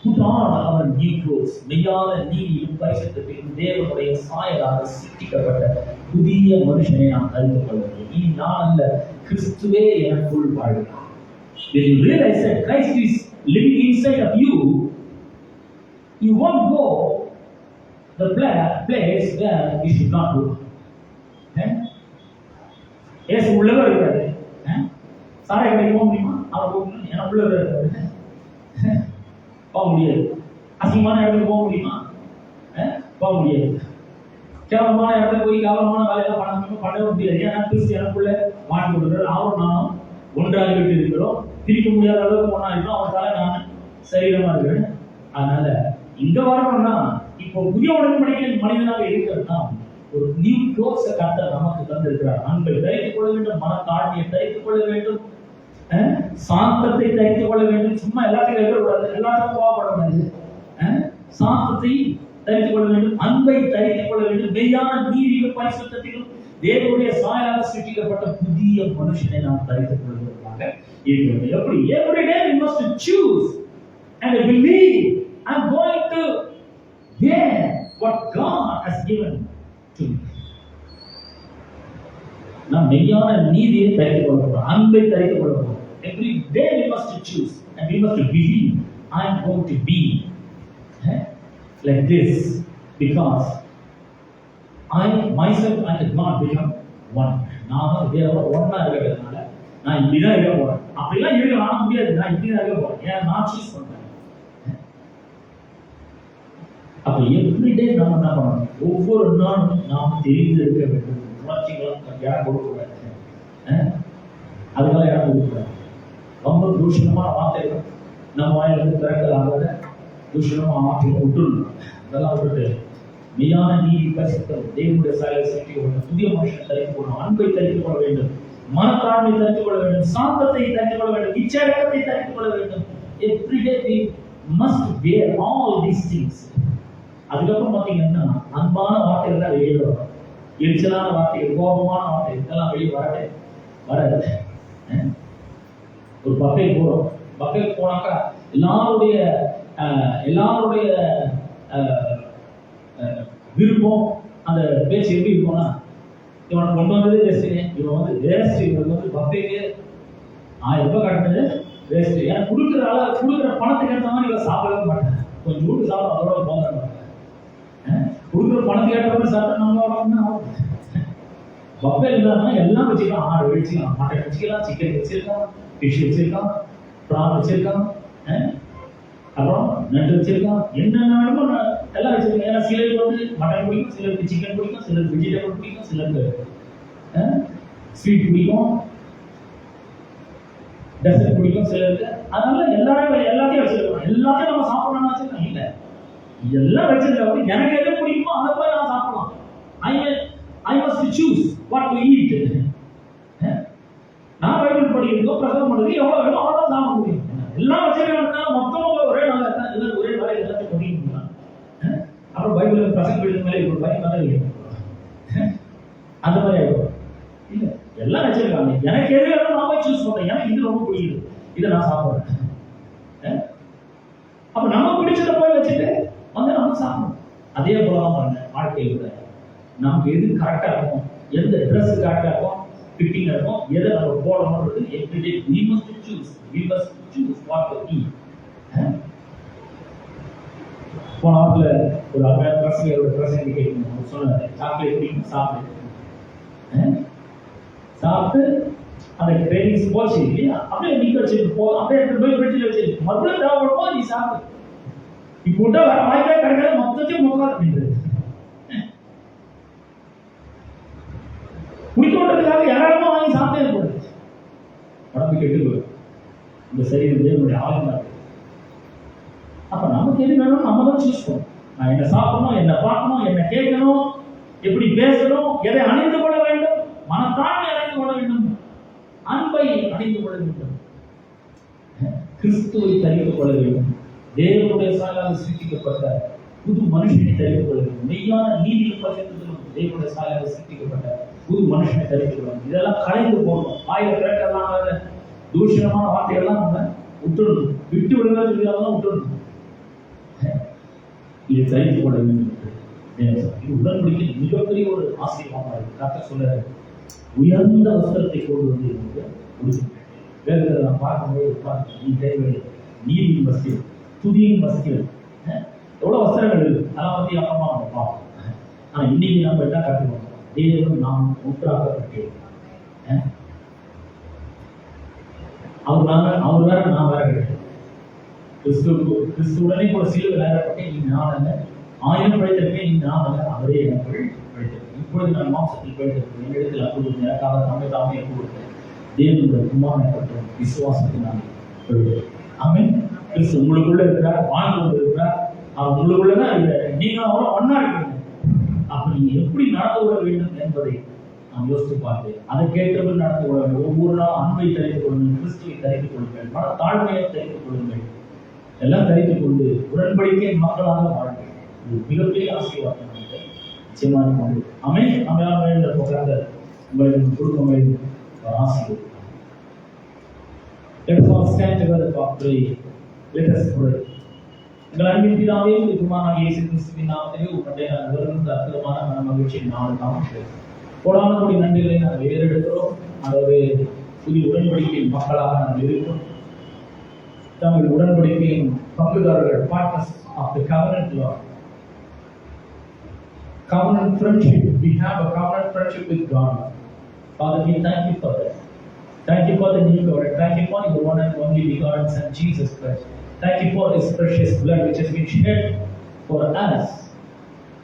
put on our new clothes. மெய்யான நீதியும் பரிசுத்தத்திலும் தேவனுடைய சாயலாக சிருஷ்டிக்கப்பட்ட புதிய மனுஷனை நாம் அறிந்து கொள்ள வேண்டும். நீ நான் அல்ல, கிறிஸ்துவே எனக்குள் வாழ்கிறார். When you realize that Christ is living inside of you, you won't go the place where you should not go. ஏசு உள்ளவே இருக்காது. சாரை கடைக்கு போக முடியுமா? அவர் போகணும். ஏன்னா உள்ளவே இருக்காது, போக முடியாது. அசிங்கமான இடத்துக்கு போக முடியுமா? போக முடியாது. கேவலமான இடத்துக்கு போய் கேவலமான வேலையெல்லாம் பண்ணவே முடியாது. ஏன்னா கிறிஸ்து எனக்குள்ள வாழ்ந்து கொடுக்குறாரு. அவரும் நானும் ஒன்றாக விட்டு இருக்கிறோம். பிரிக்க முடியாத அளவுக்கு ஒன்றா இருக்கிறோம். அவர் தலை நான் சரீரமா இருக்கிறேன். அதனால இங்க வரணும்னா இப்போ புதிய உடன்படிக்கையில் மனிதனாக இருக்கிறதுனா ஒரு நியூ க்ளோத்ஸை கர்த்தர் நமக்கு தந்திருக்கிறார். அன்பை தரித்துக் கொள்ள வேண்டும், மனத்தாழ்மையை தரித்துக் கொள்ள வேண்டும், சாந்தத்தை தரித்துக் கொள்ள வேண்டும். சும்மா எல்லாத்தையும் இருக்கக்கூடாது, எல்லாத்தையும் கோவப்படக்கூடாது. சாந்தத்தை தரித்துக் கொள்ள வேண்டும், அன்பை தரித்துக் கொள்ள வேண்டும். மெய்யான நீதியிலும் பரிசுத்தத்திலும் தேவனுடைய சாயலாக சிருஷ்டிக்கப்பட்ட புதிய மனுஷனை நாம் தரித்துக் கொள்வதற்காக இருக்கிறது. எப்படி? Every day we must choose and believe I'm going to wear what God has given to me. நாம் மெய்யான நீதியை தரித்துக் கொள்ளணும், அன்பை தரித்துக் கொள்ளணும். Every day we must choose and we must believe I'm going to be like this because I myself and God become one. நான் தேவன் ஒண்ணா இருக்கிறதுனால நான் இப்படிதான் இருக்க போறேன். அப்படிலாம் இருக்க ஆன முடியாது. நான் இப்படிதான் இருக்க போறேன். ஏன் நான் சூஸ் பண்றேன். அப்ப எவ்ரிடே நம்ம என்ன பண்ணணும்? ஒவ்வொரு நாளும் நாம் தெரிந்து இருக்க வேண்டும். உணர்ச்சிகளும் இடம் கொடுக்கூடாது. அதுக்கெல்லாம் இடம் கொடுக்கூடாது. ரொம்ப தூஷணமான வார்த்தைகள் நம்ம வாயிலிருந்து பிறக்கலாக தூஷணமான வார்த்தைகளை விட்டுருணும். அதெல்லாம் விட்டுட்டு மெய்யான நீதி பரிசுத்தம் தேவனுடைய சாயலை சிருஷ்டிக்கப்பட்ட புதிய மனுஷனை தரித்துக் கொள்ளணும், அன்பை தரித்துக் கொள்ள வேண்டும், மனத்தாழ்மை தரித்துக் கொள்ள வேண்டும், சாந்தத்தை தரித்துக் கொள்ள வேண்டும், இச்சடக்கத்தை தரித்துக் கொள்ள வேண்டும். Every day we must wear all these things. அதுக்கப்புறம் பார்த்தீங்கன்னா அன்பான வார்த்தைகள் தான் வெளியே வரும். எரிச்சலான வார்த்தைகள், கோபமான வார்த்தைகள் இதெல்லாம் வெளியே வராது. ஒரு பஃபே போறோம். பஃபே போனாக்கா எல்லாருடைய விருப்பம் அந்த பேச்சு எப்படி இருக்கும்னா, இவனை கொண்டு வந்தது வேஸ்ட்டுங்க, இவன் வந்து வேஸ்ட், இவனுக்கு வந்து பஃபேக்கு 1000 ரூபாய் கட்டினது வேஸ்ட். ஏன்னா கொடுக்குற பணத்துக்கு ஏற்ற மாதிரி இவன் சாப்பிடவே மாட்டேன். கொஞ்சம் ஊட்டு சாப்பிட அதோட போக மாட்டேன். கொடுக்குற பணத்துக்கு ஏற்ற மாதிரி சாப்பிட்டா நம்ம பஃபே இருந்தாங்கன்னா எல்லாம் வச்சுக்கலாம். ஆடு வச்சுக்கலாம், மட்டன் வச்சுக்கலாம், சிக்கன் வச்சிருக்கான், ஃபிஷ் வச்சிருக்கான், ப்ரான் வச்சிருக்கான், அப்புறம் நட்டு வச்சிருக்கான், என்னென்ன எல்லாம் வச்சிருக்காங்க. ஏன்னா சிலருக்கு வந்து மட்டன் பிடிக்கும், சிலருக்கு சிக்கன் பிடிக்கும், சிலருக்கு வெஜிடபிள் பிடிக்கும், சிலருக்கு ஸ்வீட் பிடிக்கும், டெசர்ட் பிடிக்கும் சிலருக்கு. அதனால எல்லாத்தையும் வச்சிருக்கோம். எல்லாத்தையும் நம்ம சாப்பிடணும்னு வச்சிருக்கோம். இல்லை, எல்லாம் வச்சிருக்க எனக்கு எது பிடிக்குமோ அதை போய் நான் சாப்பிடலாம். I must choose what to eat. நான் பைபிள் படிக்கிறதுக்கோ பிரசவம் பண்ணுறது எவ்வளோ வேணும் அவ்வளோ சாப்பிட முடியும். எல்லாம் வச்சிருக்கா மொத்தமாக ஒரே நாள் எல்லாம் ஒரே வேலை எல்லாத்தையும் படிக்கணும். அப்புறம் பைபிள் பிரசங்க படிக்கிற மாதிரி ஒரு பையன் மாதிரி அந்த மாதிரி ஆகிடும். இல்லை, எல்லாம் வச்சிருக்காங்க. எனக்கு எது வேணும் நான் போய் சூஸ் பண்ணுறேன். எனக்கு இது ரொம்ப பிடிக்குது, இதை நான் சாப்பிட்றேன். அப்போ நம்ம பிடிச்சதை போய் வச்சுட்டு வந்து நம்ம சாப்பிடணும். அதே போல தான் பண்ண வாழ்க்கையை விட நமக்கு எது கரெக்டாக இருக்கும், எந்த ட்ரெஸ் கரெக்டாக இருக்கும் ஃபிட்டிங் இருக்கும், எதை நம்ம போடணும்ன்றது everyday we must choose what to eat. போன வாரத்தில் ஒரு அருமையான பிரசங்கரோட பிரசங்க கேட்கணும். அவர் சொன்னார், சாக்லேட் குடிக்கணும், சாப்பிட்டு அந்த கிரேவிங்ஸ் போச்சு இல்லையா, அப்படியே நீக்க வச்சுட்டு போ, அப்படியே எடுத்து போய் ஃப்ரிட்ஜில் வச்சு மறுபடியும் தேவைப்படுமோ நீ சாப்பிடு. இப்போ விட்டா வேற வாய்ப்பே கிடைக்காது, மொத்தத்தையும் முக்கால் அப்படின்றது. குடிக்கோட்டதுக்காக யாராலும் வாங்கி சாப்பிட்டே போடுது, உடம்பு கெட்டு போயிடும். இந்த சரீரம் தேவனுடைய ஆளுநர். அப்ப நமக்கு எது வேணும் நம்ம தான் சூஸ் பண்ணணும். நான் என்ன சாப்பிடணும், என்ன பார்க்கணும், என்ன கேட்கணும், எப்படி பேசணும், எதை அணிந்து கொள்ள வேண்டும், மனத்தாண்மை அணிந்து கொள்ள வேண்டும், அன்பை அணிந்து கொள்ள வேண்டும், கிறிஸ்துவை தரித்து கொள்ள வேண்டும், தேவனுடைய சாயலாக சிருஷ்டிக்கப்பட்ட புது மனுஷனை தரித்து கொள்ள வேண்டும், மெய்யான நீதியின் பட்சத்திலும் தேவனுடைய சாயலாக சிருஷ்டிக்கப்பட்ட புது மனுஷனை தரித்து கொள்ள வேண்டும். இதெல்லாம் கலைந்து போகணும். ஆயிரம் கிழக்கெல்லாம் தூஷணமான வார்த்தைகள்லாம் நம்ம விட்டுடணும், விட்டு விடுறது சொல்லிதான் விட்டுடணும். இதை தரித்து கொள்ள வேண்டும். இது உடன்படிக்கை மிகப்பெரிய ஒரு ஆசீர்வாதமாக இருக்கு. டாக்டர் சொல்றாரு, உயர்ந்த வஸ்திரத்தை கொண்டு வந்து வேறு நான் பார்க்கும்போது நீ தேவையில்லை, நீதியின் வஸ்திரம், துதியின் வஸ்திரம், எவ்வளோ வஸ்திரங்கள் இருக்கு, அதெல்லாம் பற்றி அப்புறமா நம்ம பார்ப்போம். ஆனால் இன்னைக்கு நம்ம என்ன கற்றுக்கணும், தேவன் நாம் ஒன்றாக்கப்பட்டேன். அவர் வேற நான் வேற கிடையாது. கிறிஸ்துவுடனே கூட சிலுவை நேரப்பட்டேன், நீ நான் அல்ல, ஆயிரம் படைத்திருக்கேன், நீ நான் அல்ல, அவரே எனக்குள் படைத்திருக்கேன். இப்பொழுது நான் மாம்சத்தில் படைத்திருக்கேன், என்னிடத்தில் அப்பொழுது எனக்காக தம்மை தாமே கொடுத்தேன். தேவனுடைய குமாரனை பற்றும் விசுவாசத்தினால் படைத்திருக்கேன். ஆமென். கிறிஸ்து உங்களுக்குள்ள இருக்கிறார், வாழ்ந்து கொண்டு இருக்கிறார். அவர் உங்களுக்குள்ளதான் இருக்கிறார். நீங்க அவரை ஒன்னா இருக்கீங்க. அப்ப நீங்க எப்படி நடந்து கொள்ள வேண்டும் என்பதை நாம் யோசித்து பார்த்தேன். அதை கேட்டவர்கள் நடந்து கொள்ள வேண்டும். ஒவ்வொரு நாளும் அன்பை தரித்துக் கொள்ளுங்கள், கிறிஸ்துவை தரித்துக் கொள்ளுங்கள், மன தாழ்மையை தரித்துக் கொள்ளுங்கள், எல்லாம் தரித்துக் கொண்டு உடன்படிக்கை மக்களாக வாழ்க்கை. இது மிகப்பெரிய ஆசீர்வாதம் நிச்சயமாக கொண்டு அமை அமையாத போகாத உங்களுக்கு குடும்பங்களை ஆசீர்வாதம். Let us all stand together for prayer. Let us pray. எங்கள் அன்பின் பிதாவே, குமாரனாகிய இயேசு கிறிஸ்துவின் நாமத்திலே உம்முடைய வருகின்ற அற்புதமான மன மகிழ்ச்சியின் நாள் காமிட்டு கோடான கோடி நன்றிகளை நாங்கள் ஏறெடுக்கிறோம். அதாவது புதிய உடன்படிக்கையின் மக்களாக நாங்கள் இருக்கிறோம். தமிழ் உடன்படிக்கையின் பங்குதாரர்கள், partners of the covenant law. Covenant friendship. We have a covenant friendship with God. Father, we thank you for that. Thank you for the new covenant. Thank you for your one and only begotten Son, Jesus Christ. Thank you for His precious blood which has been shed for us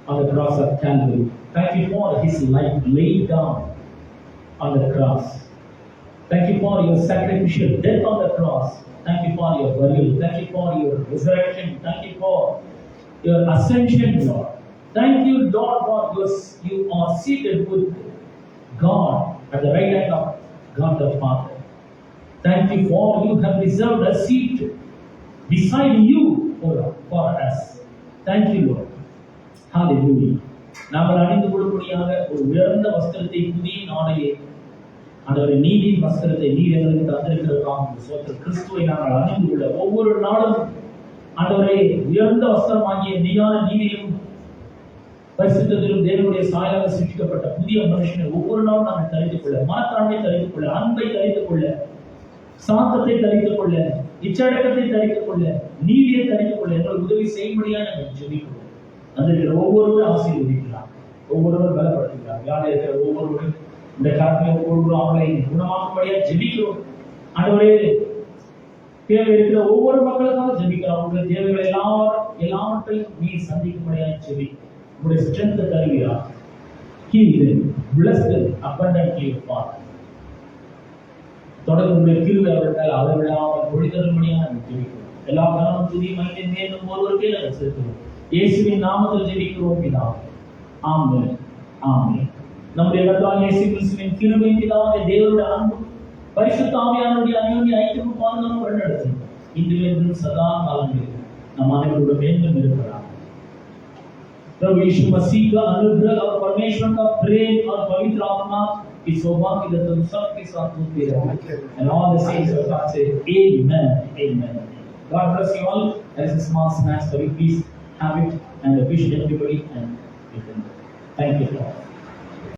on the cross of Calvary. Thank you for His life laid down on the cross. Thank you for your sacrificial death on the cross. Thank you for your burial. Thank you for your resurrection. Thank you for your ascension, Lord. Thank you, Lord, for you are seated with God at the right hand of God the Father. Thank you for you have reserved a seat beside you for us. Thank you, Lord. Hallelujah. நாங்கள் அணிந்து கொள்ளும்படியாக ஒரு உயர்ந்த வஸ்திரத்தை, புதிய நாளையே ஆண்டவரே, நீதியின் வஸ்திரத்தை நீர் எங்களுக்கு தந்திருக்கிறோம். கிறிஸ்துவை நாங்கள் அணிந்து கொள்ள ஒவ்வொரு நாளும் ஆண்டவரே உயர்ந்த வஸ்திரமாகிய மெய்யான நீதியும் பரிசுத்தத்திலும் தேவனுடைய சாயலாக சிருஷ்டிக்கப்பட்ட புதிய மனுஷனை ஒவ்வொரு நாளும் நாங்கள் தரித்துக் கொள்ள, மனத்தாண்மை தரித்துக் கொள்ள, அன்பை தரித்துக் கொள்ள, சாந்தத்தை தரித்துக் கொள்ள, இச்சடக்கத்தை தரித்துக் கொள்ள, நீதியை தரித்துக் கொள்ள எங்கள் உதவி செய்யும்படியாக நாங்கள் ஜெபிக்கிறோம். அந்த ஒவ்வொருவரும் ஆசீர்வதிக்கிறார், ஒவ்வொருவரும் பலப்படுத்துகிறார். யார் இருக்கிற ஒவ்வொருவரும் இந்த காலத்தில் ஒவ்வொரு அவர்களை குணமாக்கும்படியா ஜெபிக்கிறோம். ஆண்டவரே, தேவை இருக்கிற ஒவ்வொரு மக்களுக்காக ஜெபிக்கிறோம். அவங்களுடைய தேவைகளை எல்லாவற்றையும் நீ சந்திக்கும்படியா ஜெபி. உங்களுடைய ஸ்ட்ரென்த் தருகிறார். Heal them, bless them abundantly, Father. தொடர்ந்து உங்களுடைய கிருபை அவர்கள் அளவிடாமல் பொழிதரும்படியாக நாங்கள் ஜெபிக்கிறோம். எல்லா காலமும் துதி மகிமை மேலும் ஒருவருக்கே நாங்கள் செலுத்துகிறோம். இயேசுவின் நாமத்தில் ஜெபிக்கிறோம் பிதாவே. ஆமென். ஆமென். நம்முடைய கர்த்தராகிய இயேசு கிறிஸ்துவின் கிருபை, பிதாவே தேவனுடைய அன்பு, பரிசுத்த ஆவியானவருடைய அந்யோன்ய ஐக்கியமும் பாதுகாப்பும் வழிநடத்தும் இன்றும் என்றும் சதா காலங்களில் நம் அனைவரோடும் என்றும் இருக்கிறார். प्रभु यीशु मसीह का अनुग्रह और परमेश्वर का प्रेम और पवित्र आत्मा की सौभाग्य तुम सबके साथ होते रहे. And all the saints of God say amen. Amen. God bless you all. There is a small snacks for you. Please have it and wish everybody and thank you.